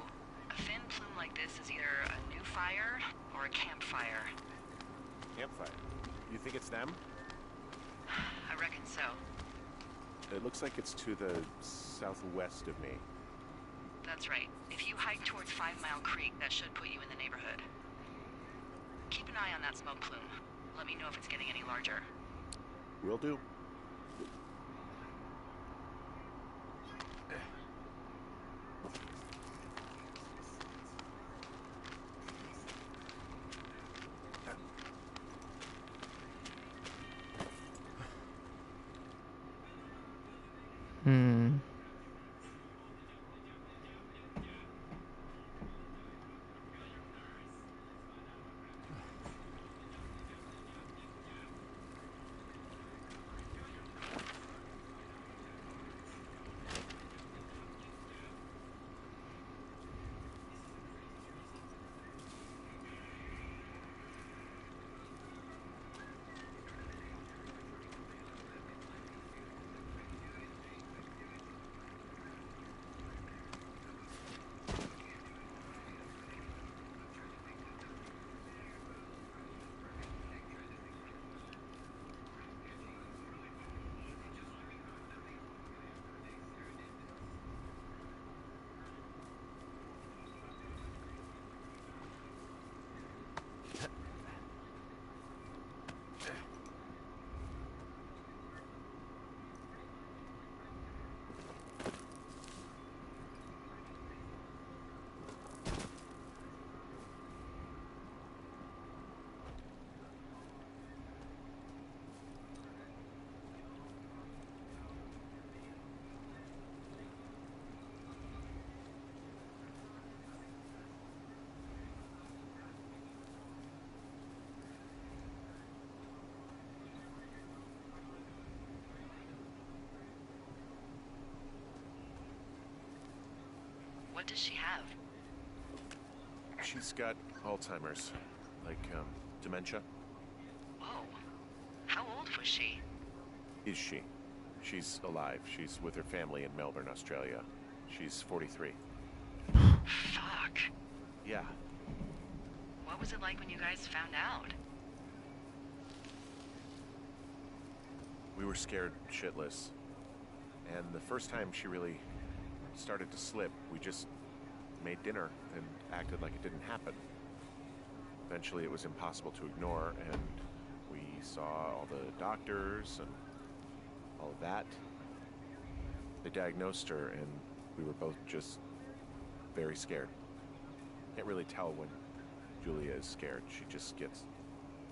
A thin plume like this is either a new fire or a campfire. Campfire. You think it's them? I reckon so. It looks like it's to the southwest of me. That's right. If you hike towards 5 Mile Creek, that should put you in the neighborhood. Keep an eye on that smoke plume. Let me know if it's getting any larger. Will do. Hmm. What does she have? She's got Alzheimer's. Like, dementia. Whoa. How old was she? Is she? She's alive. She's with her family in Melbourne, Australia. She's 43. Fuck. Yeah. What was it like when you guys found out? We were scared shitless. And the first time she really started to slip, we just made dinner and acted like it didn't happen. Eventually it was impossible to ignore, and we saw all the doctors and all of that. They diagnosed her, and we were both just very scared. Can't really tell when Julia is scared. She just gets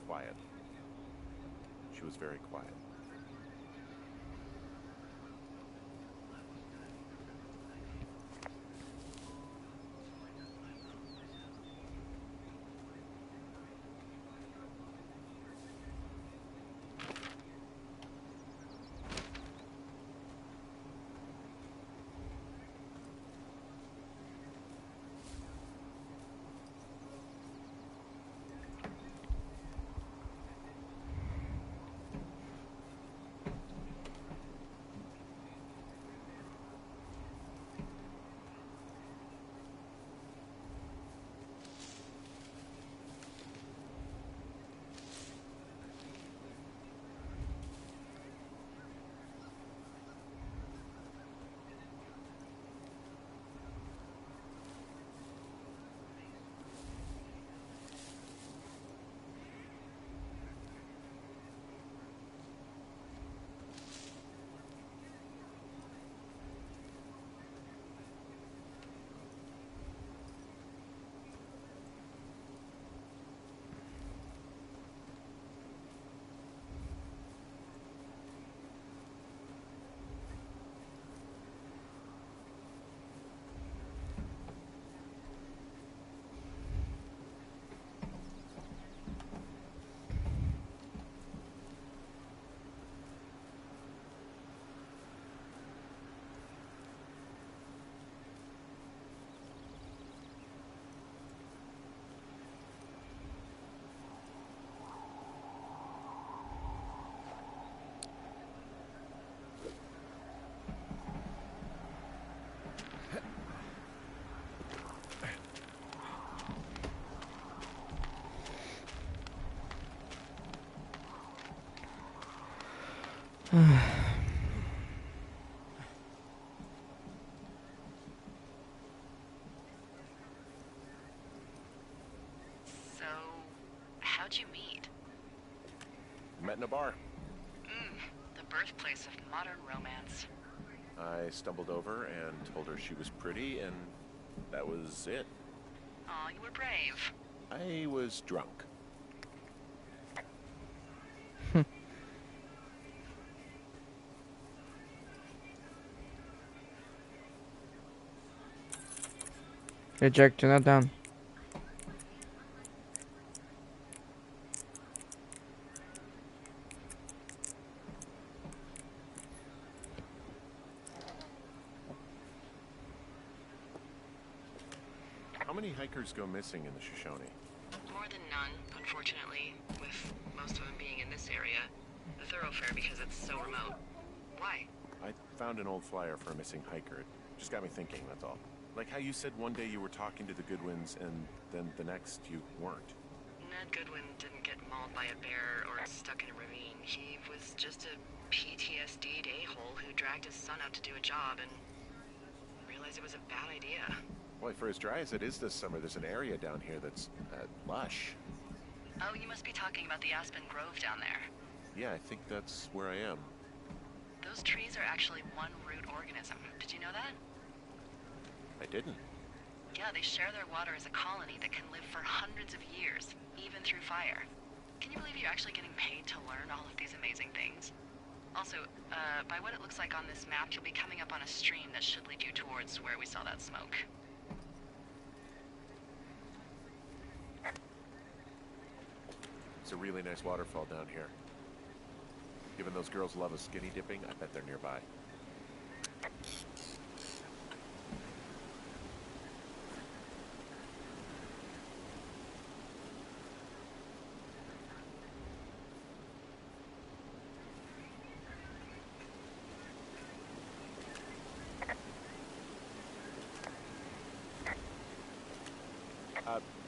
quiet. She was very quiet. So, how'd you meet? Met in a bar. The birthplace of modern romance. I stumbled over and told her she was pretty, and that was it. Aw, you were brave. I was drunk. Hey, Jack, turn that down. How many hikers go missing in the Shoshone? More than none, unfortunately, with most of them being in this area. The thoroughfare because it's so remote. Why? I found an old flyer for a missing hiker. It just got me thinking, that's all. Like how you said one day you were talking to the Goodwins, and then the next you weren't. Ned Goodwin didn't get mauled by a bear or stuck in a ravine. He was just a PTSD'd a-hole who dragged his son out to do a job and realized it was a bad idea. Boy, for as dry as it is this summer, there's an area down here that's lush. Oh, you must be talking about the Aspen Grove down there. Yeah, I think that's where I am. Those trees are actually one root organism. Did you know that? I didn't. Yeah, they share their water as a colony that can live for hundreds of years, even through fire. Can you believe you're actually getting paid to learn all of these amazing things? Also, by what it looks like on this map, you'll be coming up on a stream that should lead you towards where we saw that smoke. It's a really nice waterfall down here. Given those girls love a skinny dipping, I bet they're nearby.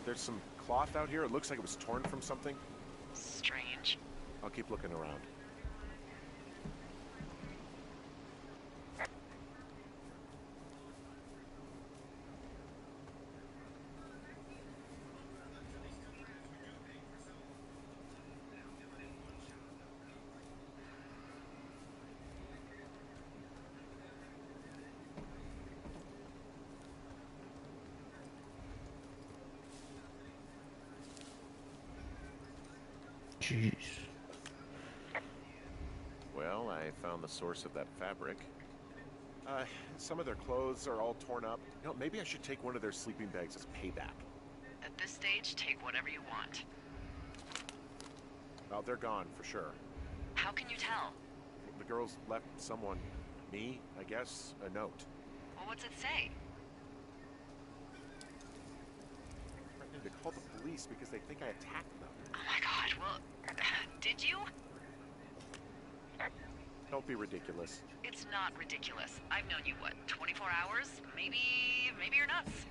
There's some cloth out here. It looks like it was torn from something. Strange. I'll keep looking around. Jeez. Well, I found the source of that fabric. Some of their clothes are all torn up. You know, maybe I should take one of their sleeping bags as payback. At this stage, take whatever you want. Well, they're gone for sure. How can you tell? The girls left someone, me, I guess, a note. Well, what's it say? Threatening to call the police because they think I attacked them. Oh my god, well, did you? Don't be ridiculous. It's not ridiculous. I've known you, what, 24 hours? Maybe you're nuts.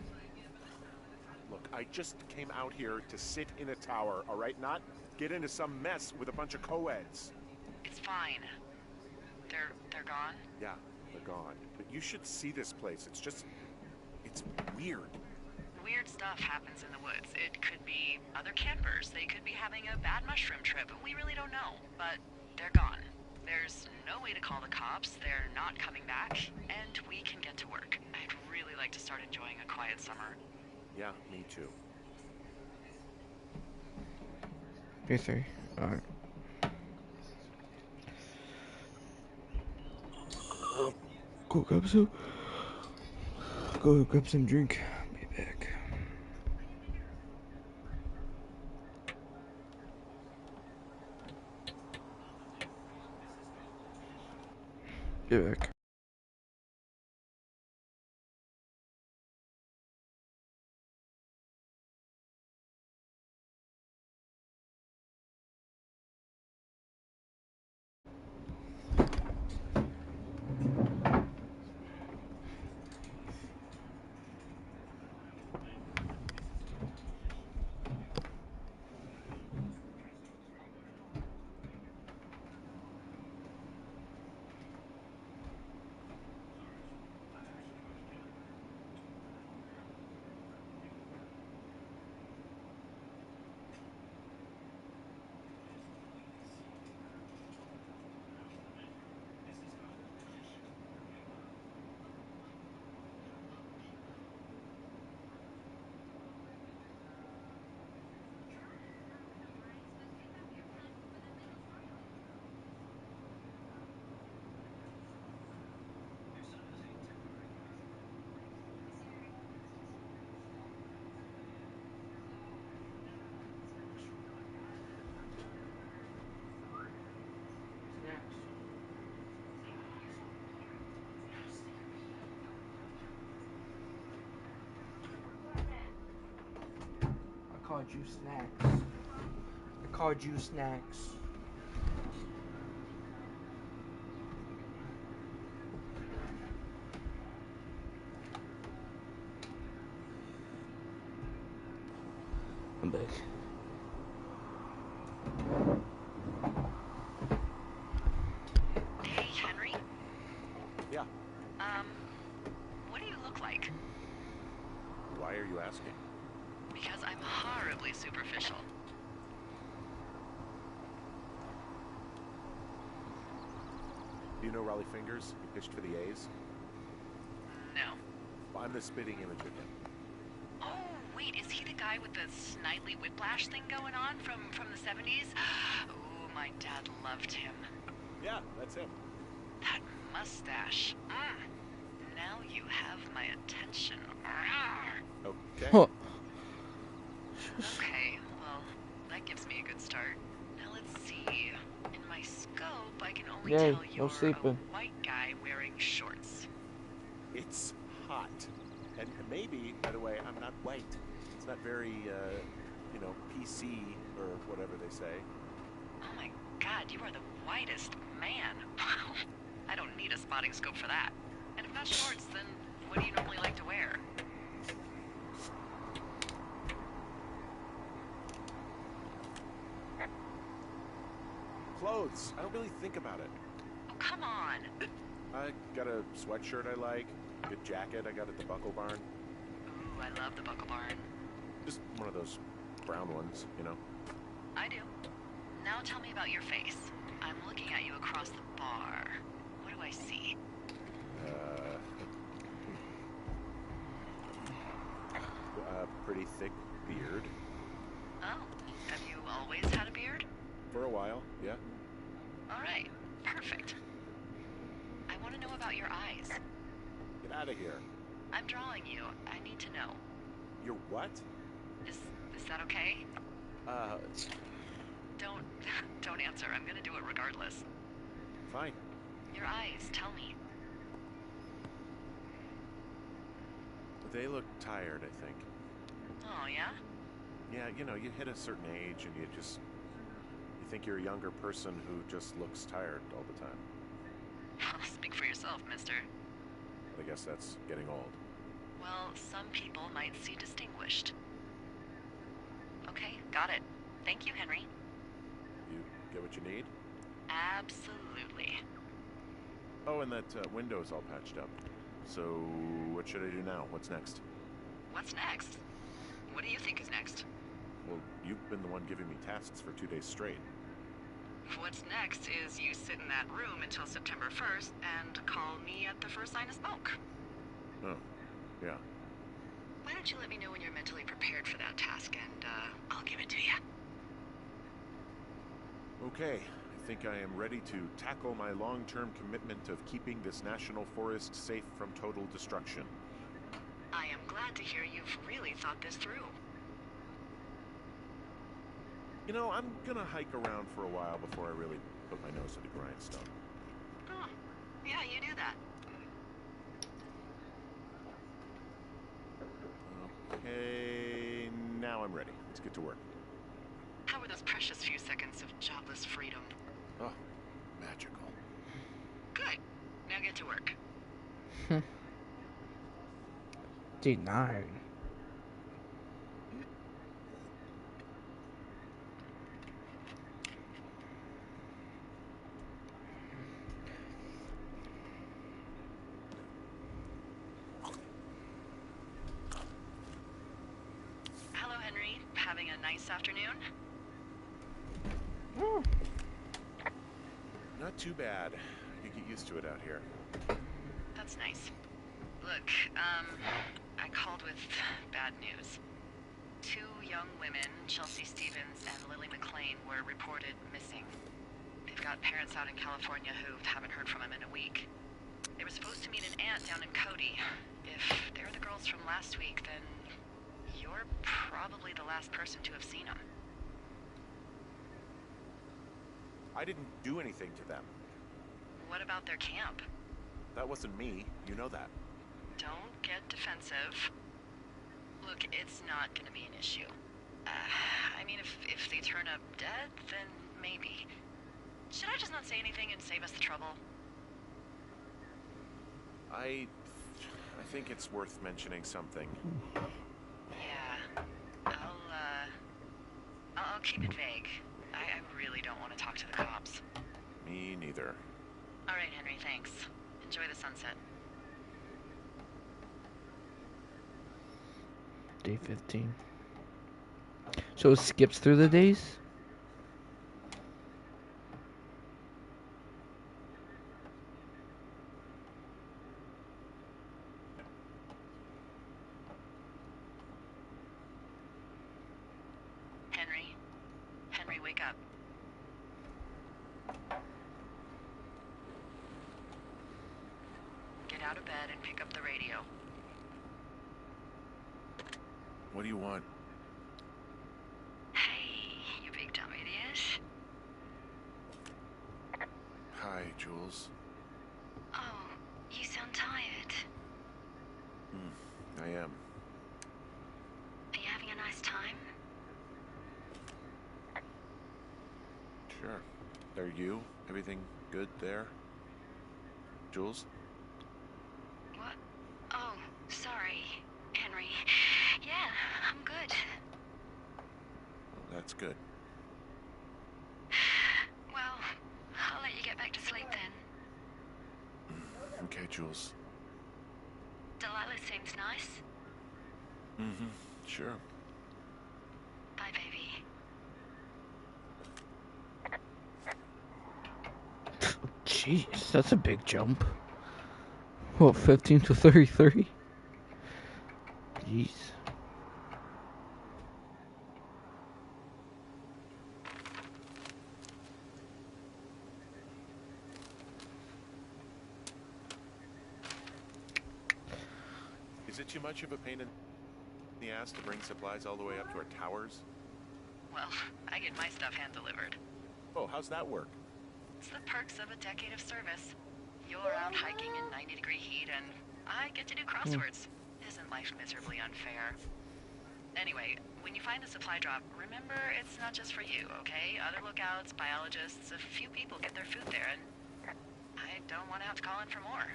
Look, I just came out here to sit in a tower, all right? Not get into some mess with a bunch of co-eds. It's fine. They're gone? Yeah, they're gone. But you should see this place. It's weird. Weird stuff happens in the woods. It could be other campers. They could be having a bad mushroom trip. We really don't know. But they're gone. There's no way to call the cops. They're not coming back. And we can get to work. I'd really like to start enjoying a quiet summer. Yeah, me too. Yes, sir. Alright. Go grab some drink. Be back. Be back. called you snacks. I called you snacks. I'm back. Hey, Henry? Yeah. What do you look like? Why are you asking? Because I'm horribly superficial. Do you know Raleigh Fingers? He pitched for the A's. No. Well, I'm the spitting image of him. Oh, wait, is he the guy with the snidely whiplash thing going on from the 70s? Ooh, my dad loved him. Yeah, that's him. That mustache. Now you have my attention. Okay. Huh. Okay, well, that gives me a good start. Now let's see. In my scope, I can only Yay, tell no you're sleeping. a white guy wearing shorts. It's hot. And maybe, by the way, I'm not white. It's not very, PC or whatever they say. Oh my god, you are the whitest man. Wow. I don't need a spotting scope for that. And if not shorts, then what do you normally like to wear? Clothes. I don't really think about it. Oh, come on. I got a sweatshirt I like. Good jacket I got at the Buckle Barn. Ooh, I love the Buckle Barn. Just one of those brown ones, you know. I do. Now tell me about your face. I'm looking at you across the bar. What do I see? Pretty thick beard. Oh, have you always had a beard? For a while, yeah. All right, perfect. I want to know about your eyes. Get out of here. I'm drawing you. I need to know. You're what? Is that okay? Don't don't answer. I'm gonna do it regardless. Fine. Your eyes, tell me. They look tired, I think. Oh, yeah? Yeah, you hit a certain age and you think you're a younger person who just looks tired all the time. Speak for yourself, mister. But I guess that's getting old. Well, some people might see distinguished. Okay, got it. Thank you, Henry. You get what you need? Absolutely. Oh, and that window's all patched up. So, what should I do now? What's next? What's next? What do you think is next? Well, you've been the one giving me tasks for 2 days straight. What's next is you sit in that room until September 1st and call me at the first sign of smoke. Oh, yeah. Why don't you let me know when you're mentally prepared for that task and I'll give it to you. Okay, I think I am ready to tackle my long-term commitment of keeping this national forest safe from total destruction. I am glad to hear you've really thought this through. You know, I'm gonna hike around for a while before I really put my nose to the grindstone. Oh, yeah, you do that. Okay, now I'm ready. Let's get to work. How were those precious few seconds of jobless freedom? Oh, magical. Good. Now get to work. Denied. Hello, Henry. Having a nice afternoon? Not too bad. You get used to it out here. That's nice. Look, I called with bad news. 2 young women, Chelsea Stevens and Lily McLean, were reported missing. They've got parents out in California who haven't heard from them in a week. They were supposed to meet an aunt down in Cody. If they're the girls from last week, then you're probably the last person to have seen them. I didn't do anything to them. What about their camp? That wasn't me. You know that. Don't get defensive. Look, it's not gonna be an issue. I mean, if they turn up dead, then maybe. Should I just not say anything and save us the trouble? I think it's worth mentioning something. Yeah. I'll keep it vague. I really don't want to talk to the cops. Me neither. All right, Henry, thanks. Enjoy the sunset. Day 15. So it skips through the days? Henry? Henry, wake up. Get out of bed and pick up the radio. What do you want? Hey, you big dumb idiot. Hi, Jules. Oh, you sound tired. I am. Are you having a nice time? Sure. Are you? Everything good there? Jules? What? Oh, sorry, Henry. Yeah, I'm good. Well, that's good. Well, I'll let you get back to sleep then. Okay, Jules. Delilah seems nice. Sure. Bye, baby. Jeez, that's a big jump. What, 15 to 33? Jeez. Is it too much of a pain in the ass to bring supplies all the way up to our towers? Well, I get my stuff hand-delivered. Oh, how's that work? It's the perks of a decade of service. You're out hiking in 90-degree heat, and I get to do crosswords. Isn't life miserably unfair? Anyway, when you find the supply drop, remember it's not just for you, okay? Other lookouts, biologists, a few people get their food there, and I don't want to have to call in for more.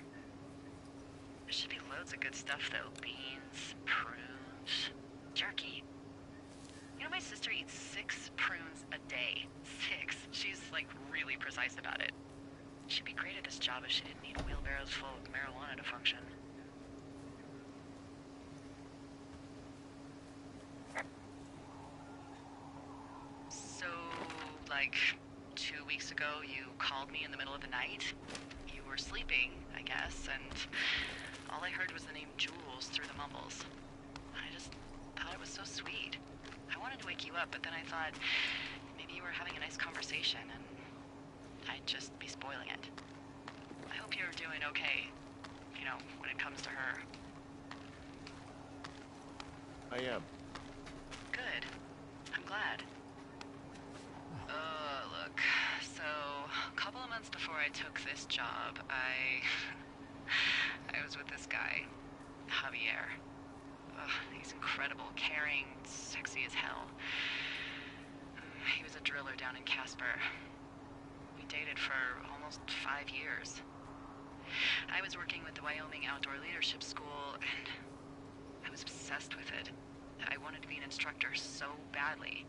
There should be loads of good stuff, though. Beans, prunes, jerky. You know, my sister eats 6 prunes a day. 6. She's, like, really precise about it. She'd be great at this job if she didn't need wheelbarrows full of marijuana to function. So, like, 2 weeks ago, you called me in the middle of the night. You were sleeping, I guess, and all I heard was the name Jules through the mumbles. I just thought it was so sweet. I wanted to wake you up, but then I thought maybe you were having a nice conversation, and I'd just be spoiling it. I hope you're doing okay, you know, when it comes to her. I am. Good. I'm glad. Look, so a couple of months before I took this job, I was with this guy, Javier. He's incredible, caring, sexy as hell. He was a driller down in Casper. We dated for almost 5 years. I was working with the Wyoming Outdoor Leadership School, and I was obsessed with it. I wanted to be an instructor so badly.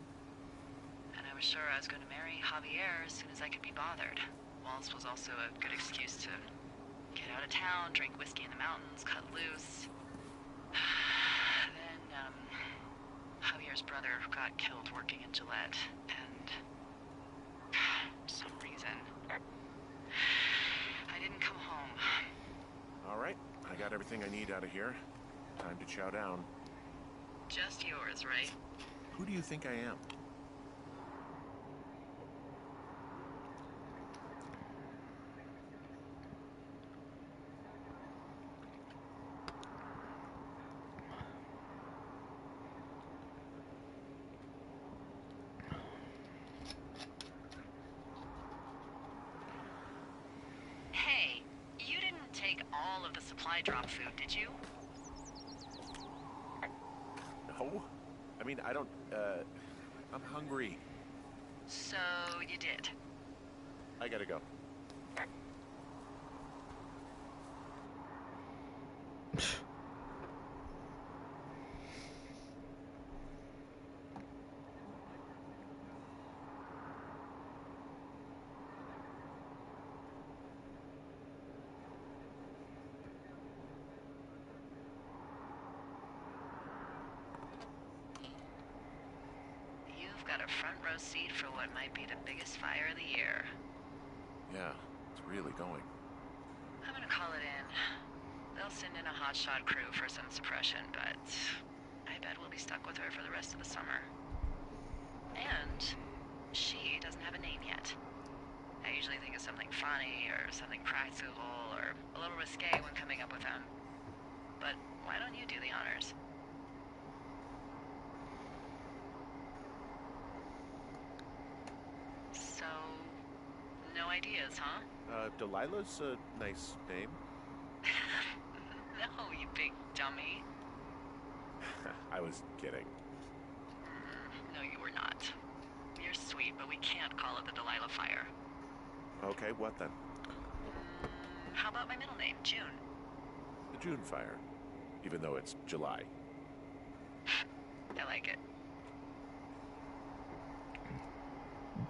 And I was sure I was going to marry Javier as soon as I could be bothered. Waltz was also a good excuse to get out of town, drink whiskey in the mountains, cut loose. Then, Javier's brother got killed working in Gillette, and for some reason, I didn't come home. All right. I got everything I need out of here. Time to chow down. Just yours, right? Who do you think I am? Hey, you didn't take all of the supply drop food, did you? No. I mean, I don't, I'm hungry. So you did. I gotta go. You've got a front row seat for what might be the biggest fire of the year. Yeah, it's really going. I'm gonna call it in. They'll send in a hotshot crew for some suppression, but I bet we'll be stuck with her for the rest of the summer. And she doesn't have a name yet. I usually think of something funny or something practical or a little risque when coming up with them. But why don't you do the honors? So, no ideas, huh? Delilah's a nice name. No, you big dummy. I was kidding. No, you were not. You're sweet, but we can't call it the Delilah Fire. Okay, what then? How about my middle name, June? The June fire. Even though it's July. I like it.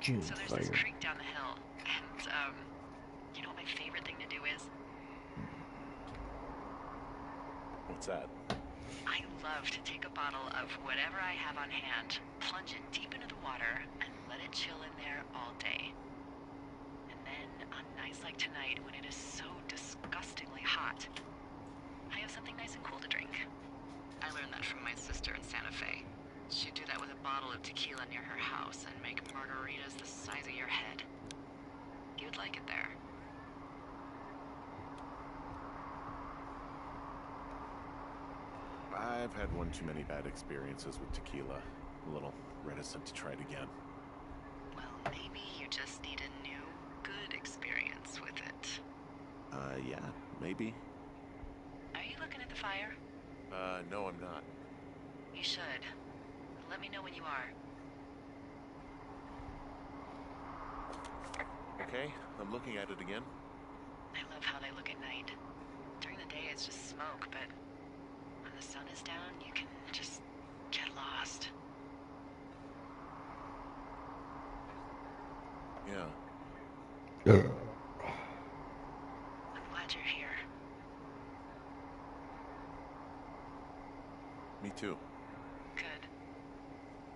June So there's fire. this creek down the hill, and, you know what my favorite thing to do is? What's that? I love to take a bottle of whatever I have on hand, plunge it deep into the water, and let it chill in there all day. And then, on nights like tonight, when it is so disgustingly hot, I have something nice and cool to drink. I learned that from my sister in Santa Fe. She'd do that with a bottle of tequila near her house and make margaritas the size of your head. You'd like it there. I've had one too many bad experiences with tequila. A little reticent to try it again. Well, maybe you just need a new, good experience with it. Yeah, maybe. Are you looking at the fire? No, I'm not. You should. Let me know when you are. Okay, I'm looking at it again. I love how they look at night. During the day, it's just smoke, but when the sun is down, you can just get lost. Yeah. I'm glad you're here. Me too. Good.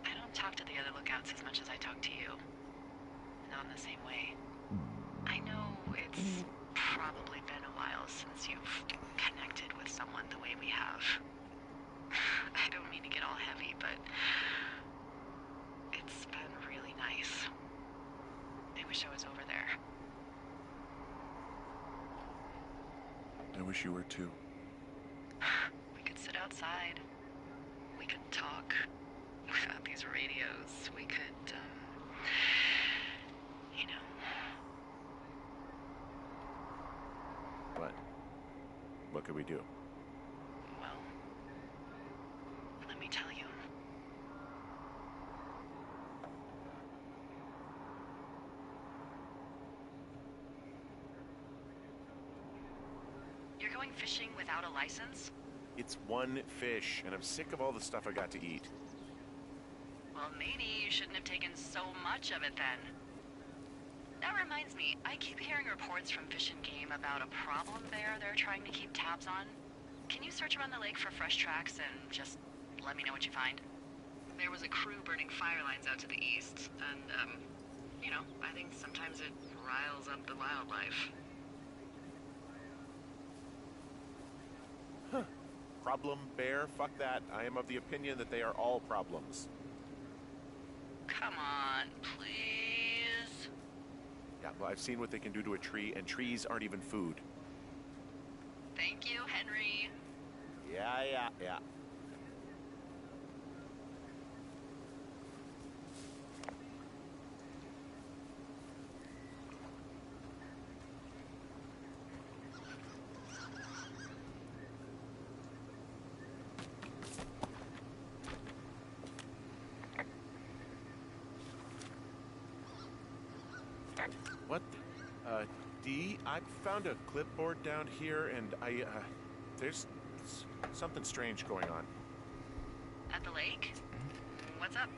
I don't talk to the other lookouts as much as I talk to you. Not in the same way. I know it's probably been a while since you've connected with someone the way we have. I don't mean to get all heavy, but it's been really nice. I wish I was over there. I wish you were too. We could sit outside. We could talk without these radios. We could, you know. What? What could we do? Well, let me tell you. You're going fishing without a license? It's one fish, and I'm sick of all the stuff I got to eat. Well, maybe you shouldn't have taken so much of it then. That reminds me, I keep hearing reports from Fish and Game about a problem there they're trying to keep tabs on. Can you search around the lake for fresh tracks and just let me know what you find? There was a crew burning fire lines out to the east, and, you know, I think sometimes it riles up the wildlife. Problem bear? Fuck that. I am of the opinion that they are all problems. Come on, please. Yeah, well, I've seen what they can do to a tree, and trees aren't even food. Thank you, Henry. Yeah. What? D, I found a clipboard down here, and there's something strange going on. At the lake? What's up?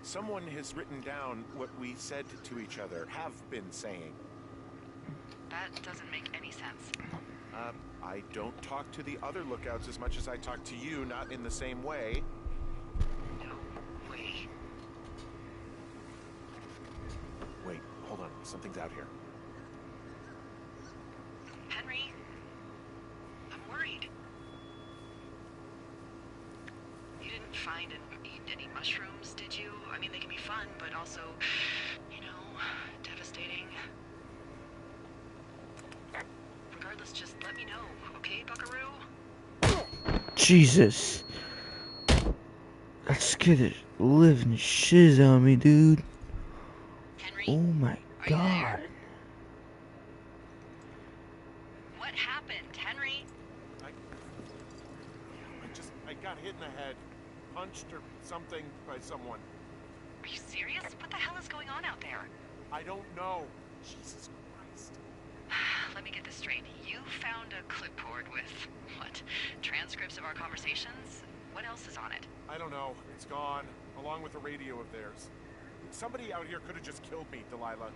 Someone has written down what we said to each other, have been saying. That doesn't make any sense. I don't talk to the other lookouts as much as I talk to you, not in the same way. No way. Wait, hold on. Something's out here. Henry? I'm worried. You didn't find and eat any mushrooms, did you? I mean, they can be fun, but also, devastating. Regardless, just let me know, okay, buckaroo? Jesus. That scared the living shiz out of me, dude. Henry? Oh my Are you god. there? What happened, Henry? I got hit in the head, punched or something by someone. Are you serious? What the hell is going on out there? I don't know. Jesus Christ. Let me get this straight. You found a clipboard with, what, transcripts of our conversations? What else is on it? I don't know. It's gone, along with a radio of theirs. Somebody out here could have just killed me, Delilah.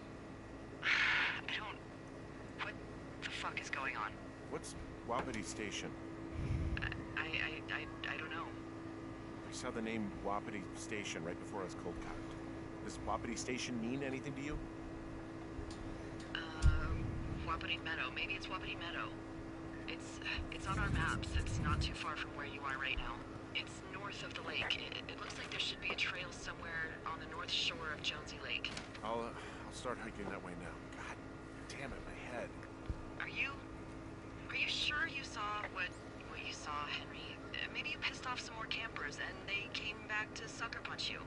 What the fuck is going on? What's Wapiti Station? I don't know. I saw the name Wapiti Station right before I was cold cocked. Does Wapiti Station mean anything to you? Wapiti Meadow. Maybe it's Wapiti Meadow. It's on our maps. It's not too far from where you are right now. It's north of the lake. It looks like there should be a trail somewhere on the north shore of Jonesy Lake. I'll start hiking that way now. God damn it, my head. Are you sure you saw what you saw, Henry? Maybe you pissed off some more campers and they came back to sucker punch you.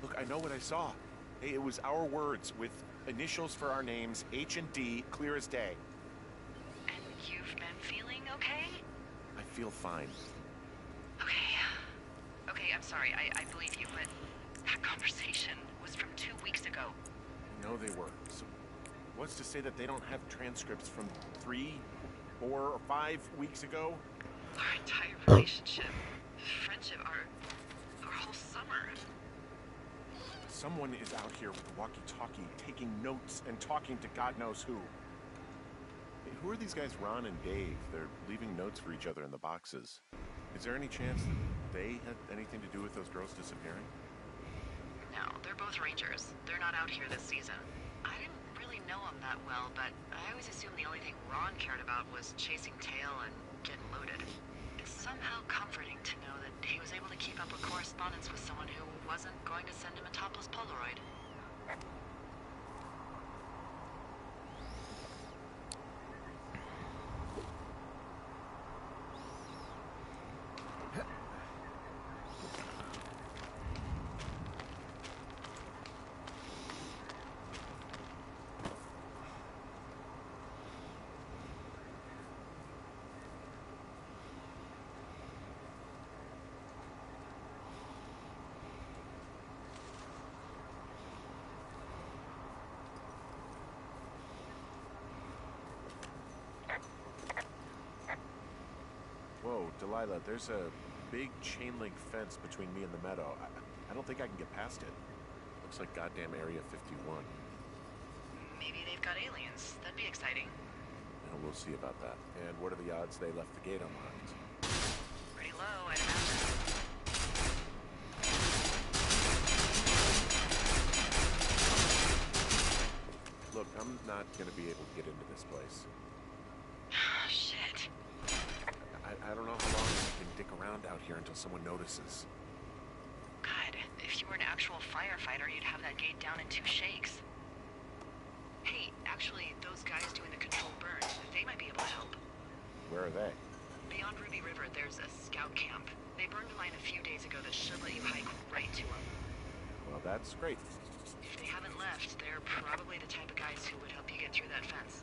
Look, I know what I saw. Hey, it was our words with initials for our names, H and D, clear as day. And you've been feeling okay? I feel fine. Okay, I'm sorry, I believe you, but that conversation was from 2 weeks ago. No, they were. So what's to say that they don't have transcripts from 3, 4, or 5 weeks ago? Our entire relationship, friendship, our whole summer. Someone is out here with a walkie-talkie, taking notes and talking to God knows who. Hey, who are these guys, Ron and Dave? They're leaving notes for each other in the boxes. Is there any chance that they had anything to do with those girls disappearing? No, they're both rangers. They're not out here this season. I didn't really know them that well, but I always assumed the only thing Ron cared about was chasing tail and getting loaded. It's somehow comforting to know that he was able to keep up a correspondence with someone who wasn't going to send him a topless Polaroid. Whoa, Delilah, there's a big chain link fence between me and the meadow. I don't think I can get past it. Looks like goddamn Area 51. Maybe they've got aliens. That'd be exciting. Yeah, we'll see about that. And what are the odds they left the gate unlocked? Pretty low, I'd imagine. Look, I'm not gonna be able to get into this place. Shit. I don't know how long I can dick around out here until someone notices. God, if you were an actual firefighter, you'd have that gate down in 2 shakes. Hey, actually, those guys doing the controlled burn, they might be able to help. Where are they? Beyond Ruby River, there's a scout camp. They burned a line a few days ago that should let you hike right to them. Well, that's great. If they haven't left, they're probably the type of guys who would help you get through that fence.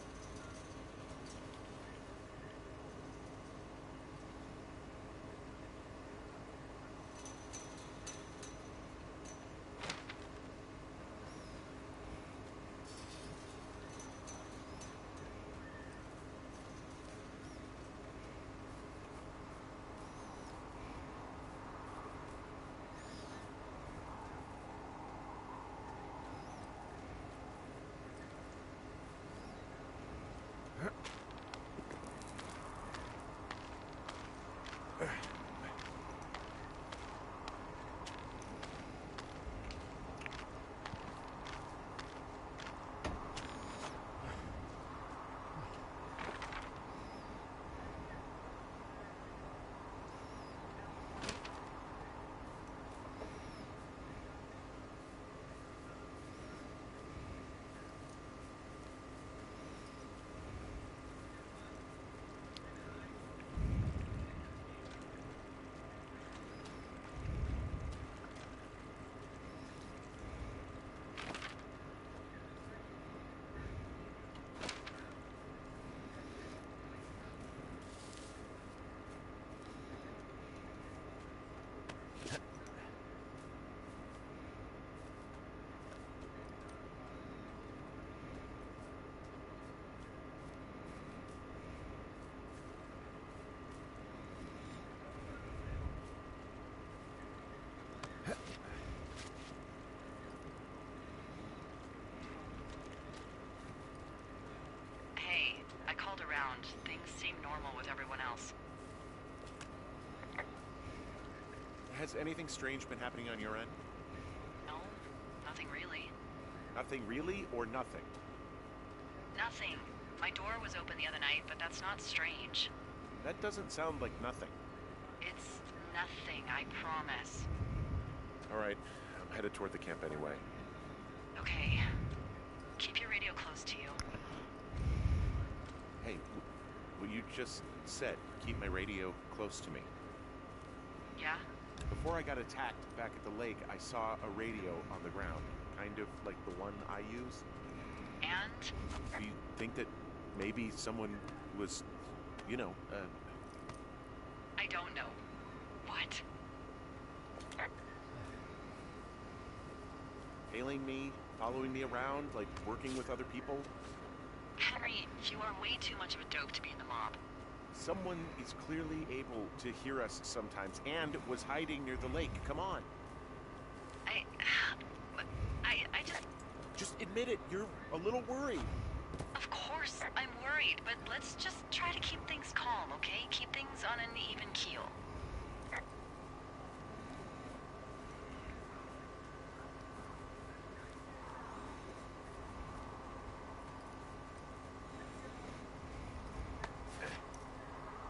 things seem normal with everyone else. Has anything strange been happening on your end? No, nothing really. Nothing really, or nothing? Nothing. My door was open the other night, but that's not strange. That doesn't sound like nothing. It's nothing, I promise. All right, I'm headed toward the camp anyway. Okay. Keep your radio close to you. Hey, what you just said, keep my radio close to me. Yeah? Before I got attacked back at the lake, I saw a radio on the ground, kind of like the one I use. And? Do you think that maybe someone was, I don't know. What? hailing me, following me around, like working with other people? Henry, you are way too much of a dope to be in the mob. Someone is clearly able to hear us sometimes and was hiding near the lake. Come on. I just... Just admit it. You're a little worried. Of course, I'm worried, but let's just try to keep things calm, okay? Keep things on an even keel.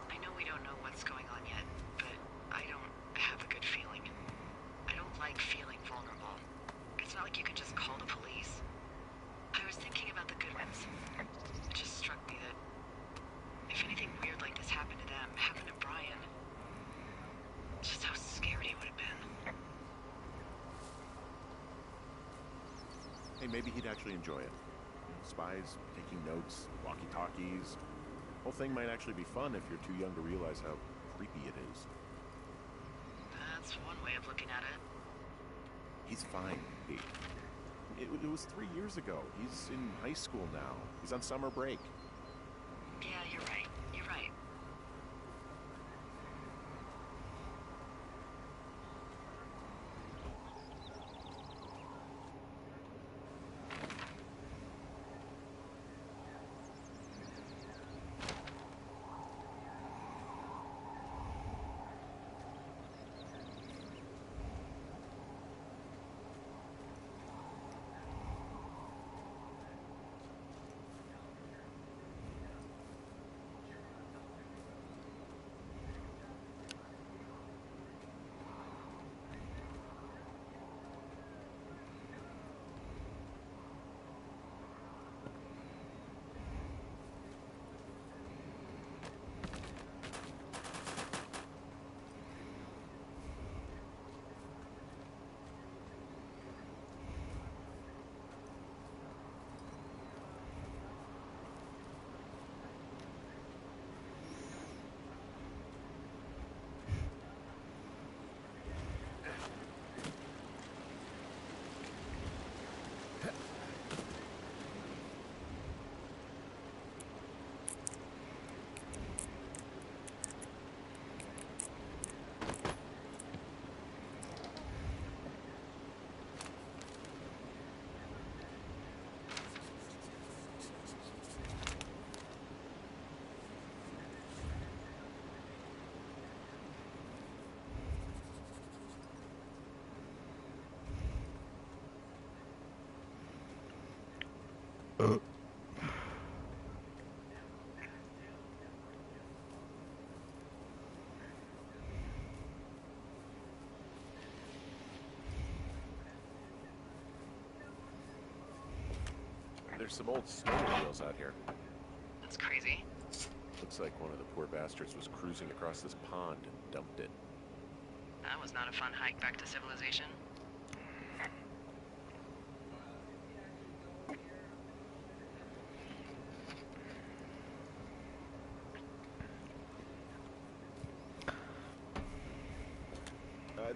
I know we don't know what's going on yet, but I don't have a good feeling. I don't like feeling vulnerable. It's not like you can just call the police. I was thinking about the Goodwins. It just struck me that if anything weird like this happened to them, happened to Brian, just how scared he would have been. Hey, maybe he'd actually enjoy it. Spies, taking notes, walkie-talkies. Whole thing might actually be fun if you're too young to realize how creepy it is. That's one way of looking at it. He's fine, Pete. It was 3 years ago. He's in high school now. He's on summer break. Yeah, you're right. You're right. There's some old snowmobiles out here. That's crazy. Looks like one of the poor bastards was cruising across this pond and dumped it. That was not a fun hike back to civilization.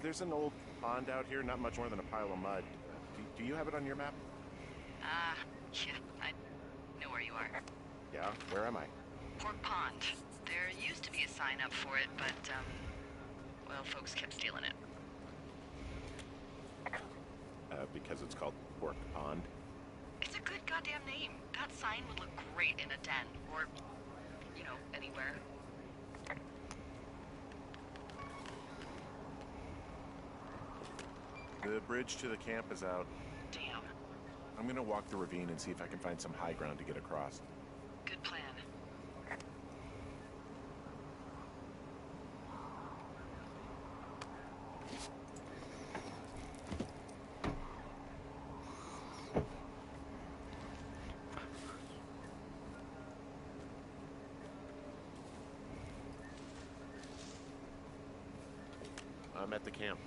There's an old pond out here, not much more than a pile of mud. Do you have it on your map? Yeah, I know where you are. Yeah, where am I? Pork Pond. There used to be a sign up for it, but, well, folks kept stealing it. Because it's called Pork Pond. It's a good goddamn name. That sign would look great in a den, or, anywhere. The bridge to the camp is out. Damn. I'm gonna walk the ravine and see if I can find some high ground to get across. Good plan. I'm at the camp.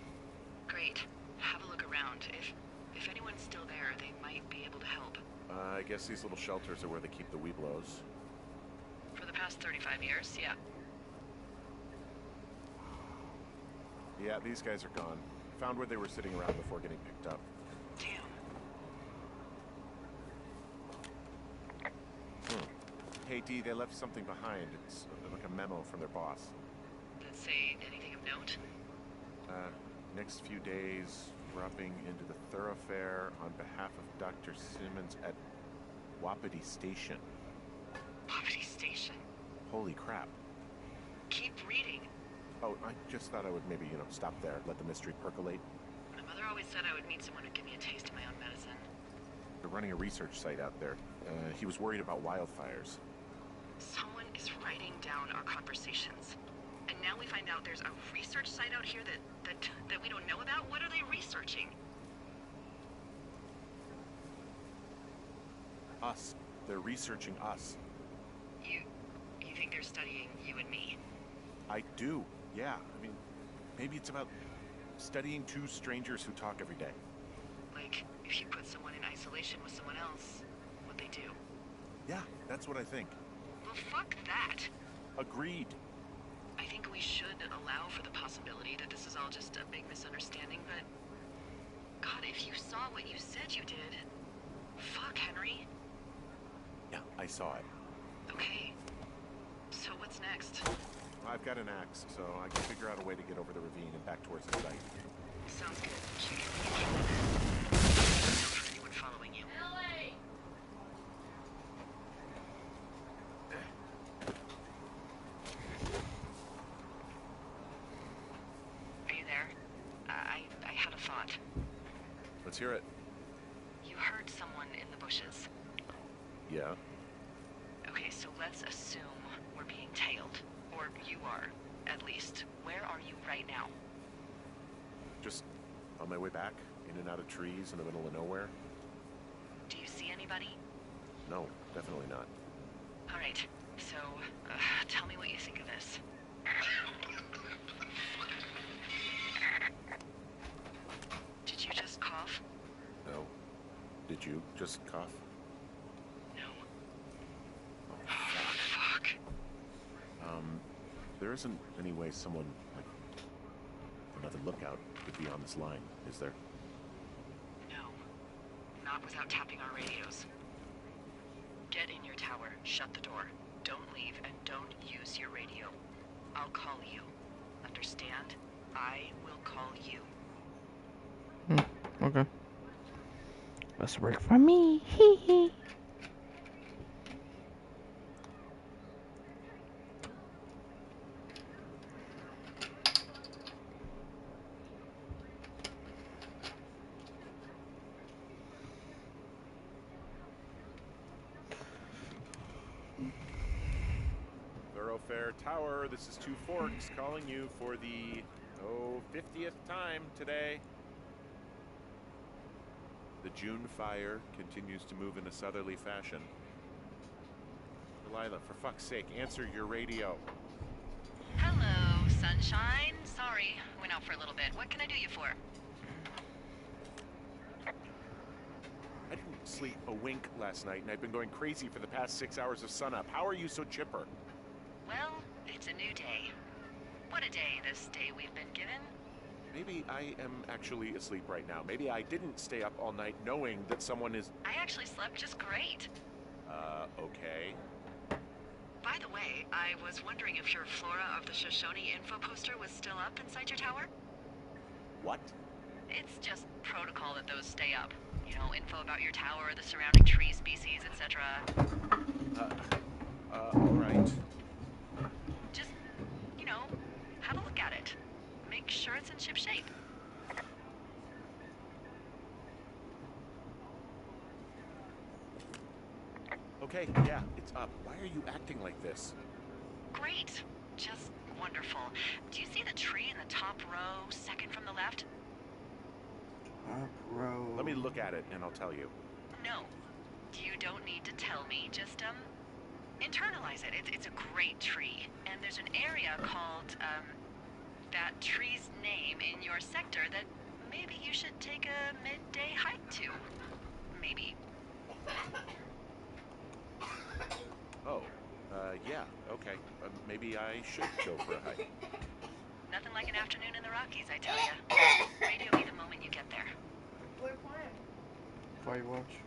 Great. Have a look around. If anyone's still there, they might be able to help. I guess these little shelters are where they keep the Weeblos. For the past 35 years, yeah. Yeah, these guys are gone. Found where they were sitting around before getting picked up. Damn. Hey, Dee, they left something behind. It's like a memo from their boss. Did it say anything of note? Next few days, dropping into the thoroughfare on behalf of Dr. Simmons at Wapiti Station. Wapiti Station. Holy crap. Keep reading. Oh, I just thought I would maybe, stop there, let the mystery percolate. My mother always said I would meet someone who'd give me a taste of my own medicine. They're running a research site out there. He was worried about wildfires. Someone is writing down our conversations. And now we find out there's a research site out here that we don't know about? What are they researching? Us. They're researching us. You think they're studying you and me? I do, yeah. I mean, maybe it's about studying two strangers who talk every day. Like, if you put someone in isolation with someone else, what they do? Yeah, that's what I think. Well, fuck that. Agreed. I think we should allow for the possibility that this is all just a big misunderstanding, but... God, if you saw what you said you did... Fuck, Henry. Yeah, I saw it. Okay. So what's next? I've got an axe, so I can figure out a way to get over the ravine and back towards the site. Sounds good. Keep for anyone following you. Ellie! Are you there? I had a thought. Let's hear it. You heard someone in the bushes. Yeah. Okay, so let's assume we're being tailed. Or you are, at least. Where are you right now? Just on my way back, in and out of trees in the middle of nowhere. Do you see anybody? No, definitely not. All right, so tell me what you think of this. Did you just cough? No. Did you just cough? No. Fuck. There isn't any way someone, like, another lookout could be on this line, is there? No. Not without tapping our radios. Get in your tower, shut the door. Don't leave, and don't use your radio. I'll call you. Understand? I will call you. Okay. Must work for me. Hee hee. Thoroughfare Tower, this is Two Forks calling you for the, 50th time today. The June fire continues to move in a southerly fashion. Delilah, for fuck's sake, answer your radio. Hello, sunshine. Sorry, went out for a little bit. What can I do you for? I didn't sleep a wink last night, and I've been going crazy for the past 6 hours of sunup. How are you so chipper? Well, it's a new day. What a day, this day we've been given. Maybe I am actually asleep right now. Maybe I didn't stay up all night knowing that someone is... I actually slept just great. Okay. By the way, I was wondering if your Flora of the Shoshone info poster was still up inside your tower? What? It's just protocol that those stay up. You know, info about your tower, the surrounding tree species, etc. All right. Okay, yeah, it's up. Why are you acting like this? Great. Just wonderful. Do you see the tree in the top row, second from the left? Top row. Let me look at it and I'll tell you. No. You don't need to tell me. Just, internalize it. It's a great tree. And there's an area called, that tree's name in your sector that maybe you should take a midday hike to. Maybe. Oh, yeah, okay. Maybe I should go for a hike. Nothing like an afternoon in the Rockies, I tell ya. Radio me the moment you get there. What are you playing? Firewatch.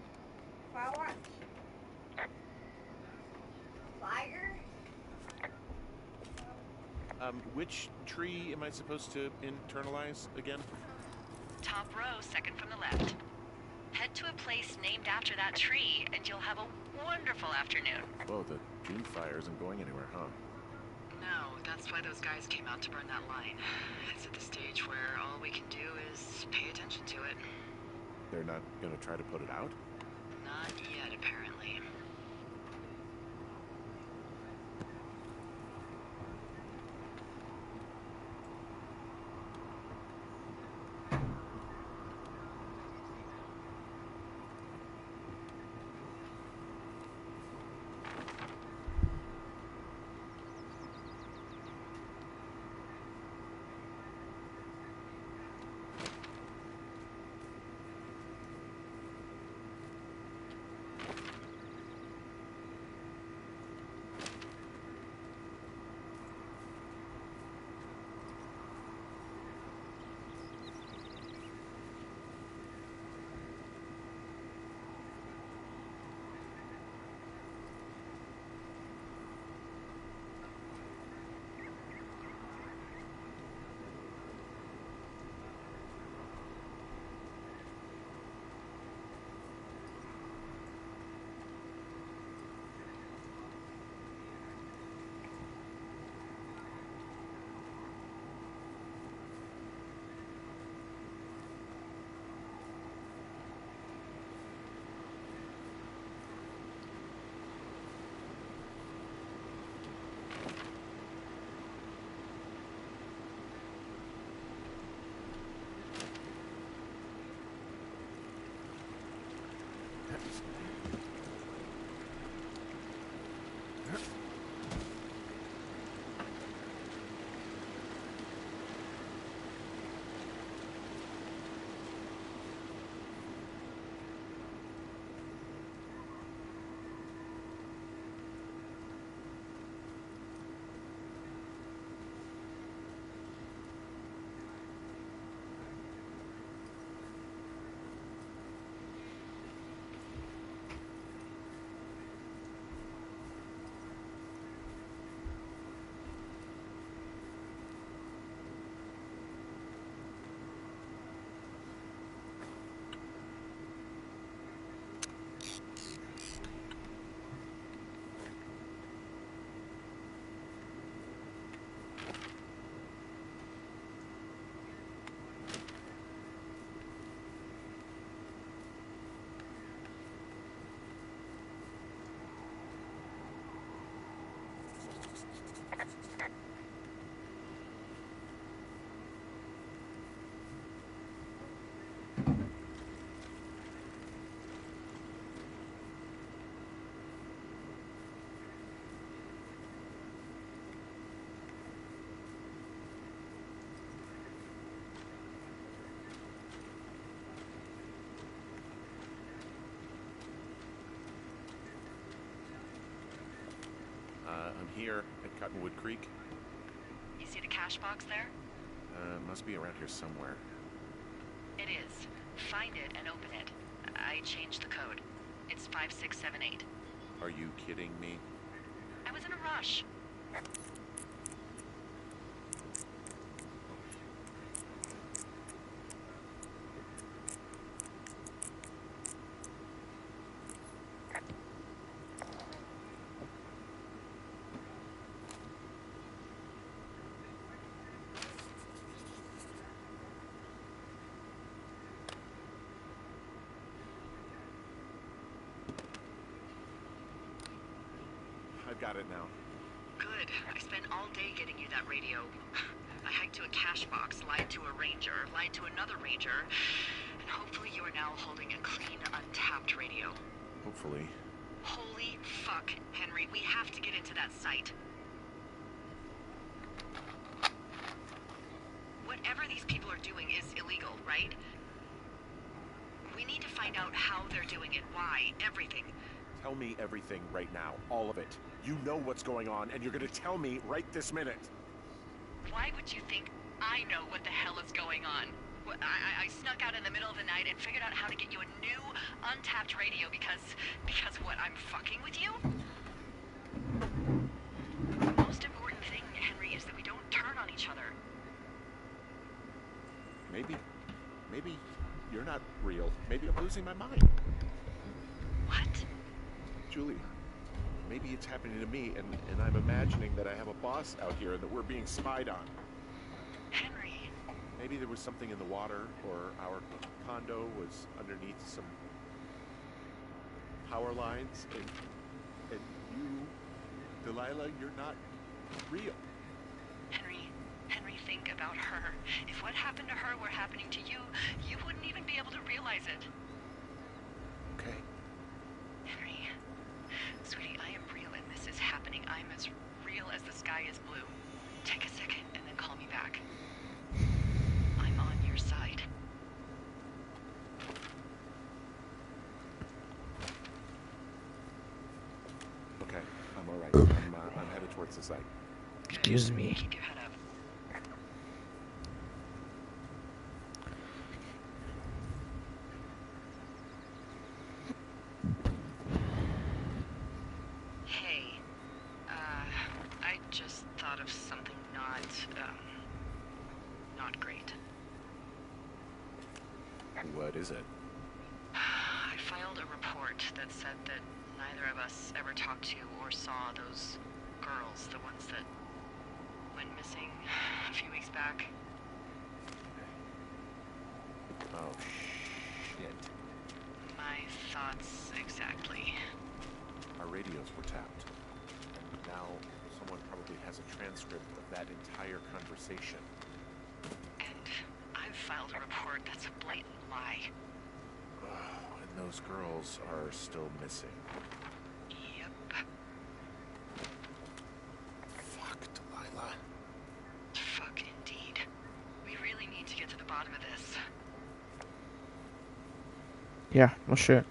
Firewatch. Fire? Which tree am I supposed to internalize again? Top row, second from the left. Head to a place named after that tree, and you'll have a wonderful afternoon. Whoa, the June fire isn't going anywhere, huh? No, that's why those guys came out to burn that line. It's at the stage where all we can do is pay attention to it. They're not gonna try to put it out? Not yet, apparently. I'm here at Cottonwood Creek. You see the cash box there? Must be around here somewhere. It is. Find it and open it. I changed the code. It's 5678. Are you kidding me? I was in a rush. got it now. Good. I spent all day getting you that radio. I hiked to a cash box, lied to a ranger, lied to another ranger, and hopefully you are now holding a clean, untapped radio. Hopefully. Holy fuck, Henry, we have to get into that site. Whatever these people are doing is illegal, right? We need to find out how they're doing it, why, everything. Tell me everything right now. All of it. You know what's going on, and you're gonna tell me right this minute. Why would you think I know what the hell is going on? I snuck out in the middle of the night and figured out how to get you a new, untapped radio because what, I'm fucking with you? The most important thing, Henry, is that we don't turn on each other. Maybe you're not real. Maybe I'm losing my mind. What? Julie, maybe it's happening to me, and I'm imagining that I have a boss out here and that we're being spied on. Henry. Maybe there was something in the water, or our condo was underneath some power lines, and you, Delilah, you're not real. Henry, think about her. If what happened to her were happening to you, you wouldn't even be able to realize it. Okay. Henry, sweetie, I am real and this is happening. I'm as real as the sky is blue. Take a second and then call me back. I'm on your side. Okay, I'm all right. I'm headed towards the site. Excuse me. Keep your head up. Hey, I just thought of something not great. What is it? I filed a report that said that neither of us ever talked to or saw those girls, the ones that went missing a few weeks back. Oh, shit. My thoughts exactly. Our radios were tapped. And now someone probably has a transcript of that entire conversation. And I've filed a report that's a blatant lie. Oh, and those girls are still missing. Yep. Fuck, Delilah. Fuck indeed. We really need to get to the bottom of this. Yeah, well, shit.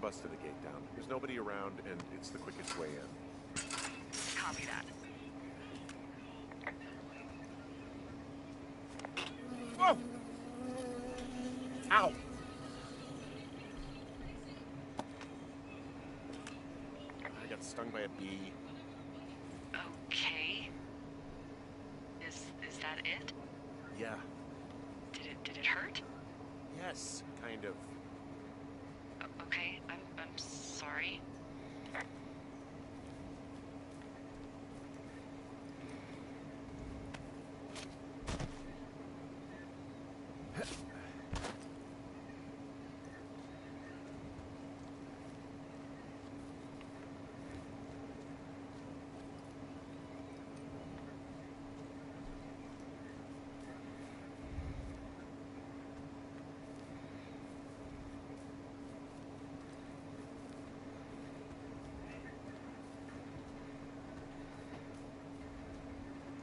busted the gate down. There's nobody around, and it's the quickest way in. Copy that. Whoa! Ow! I got stung by a bee. Okay. Is that it? Yeah. Did it hurt? Yes, kind of. Okay, I'm sorry.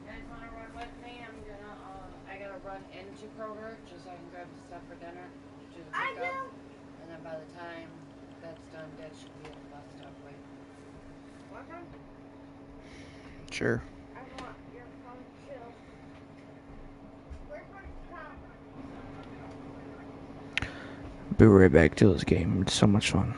You guys wanna run with me? I gotta run into Kroger just so I can grab the stuff for dinner, do the I pickup, do. and then by the time that's done, Dad should be at the bus stop waiting. Welcome. Sure. I want your phone too. Where's my phone? Be right back to this game. It's so much fun.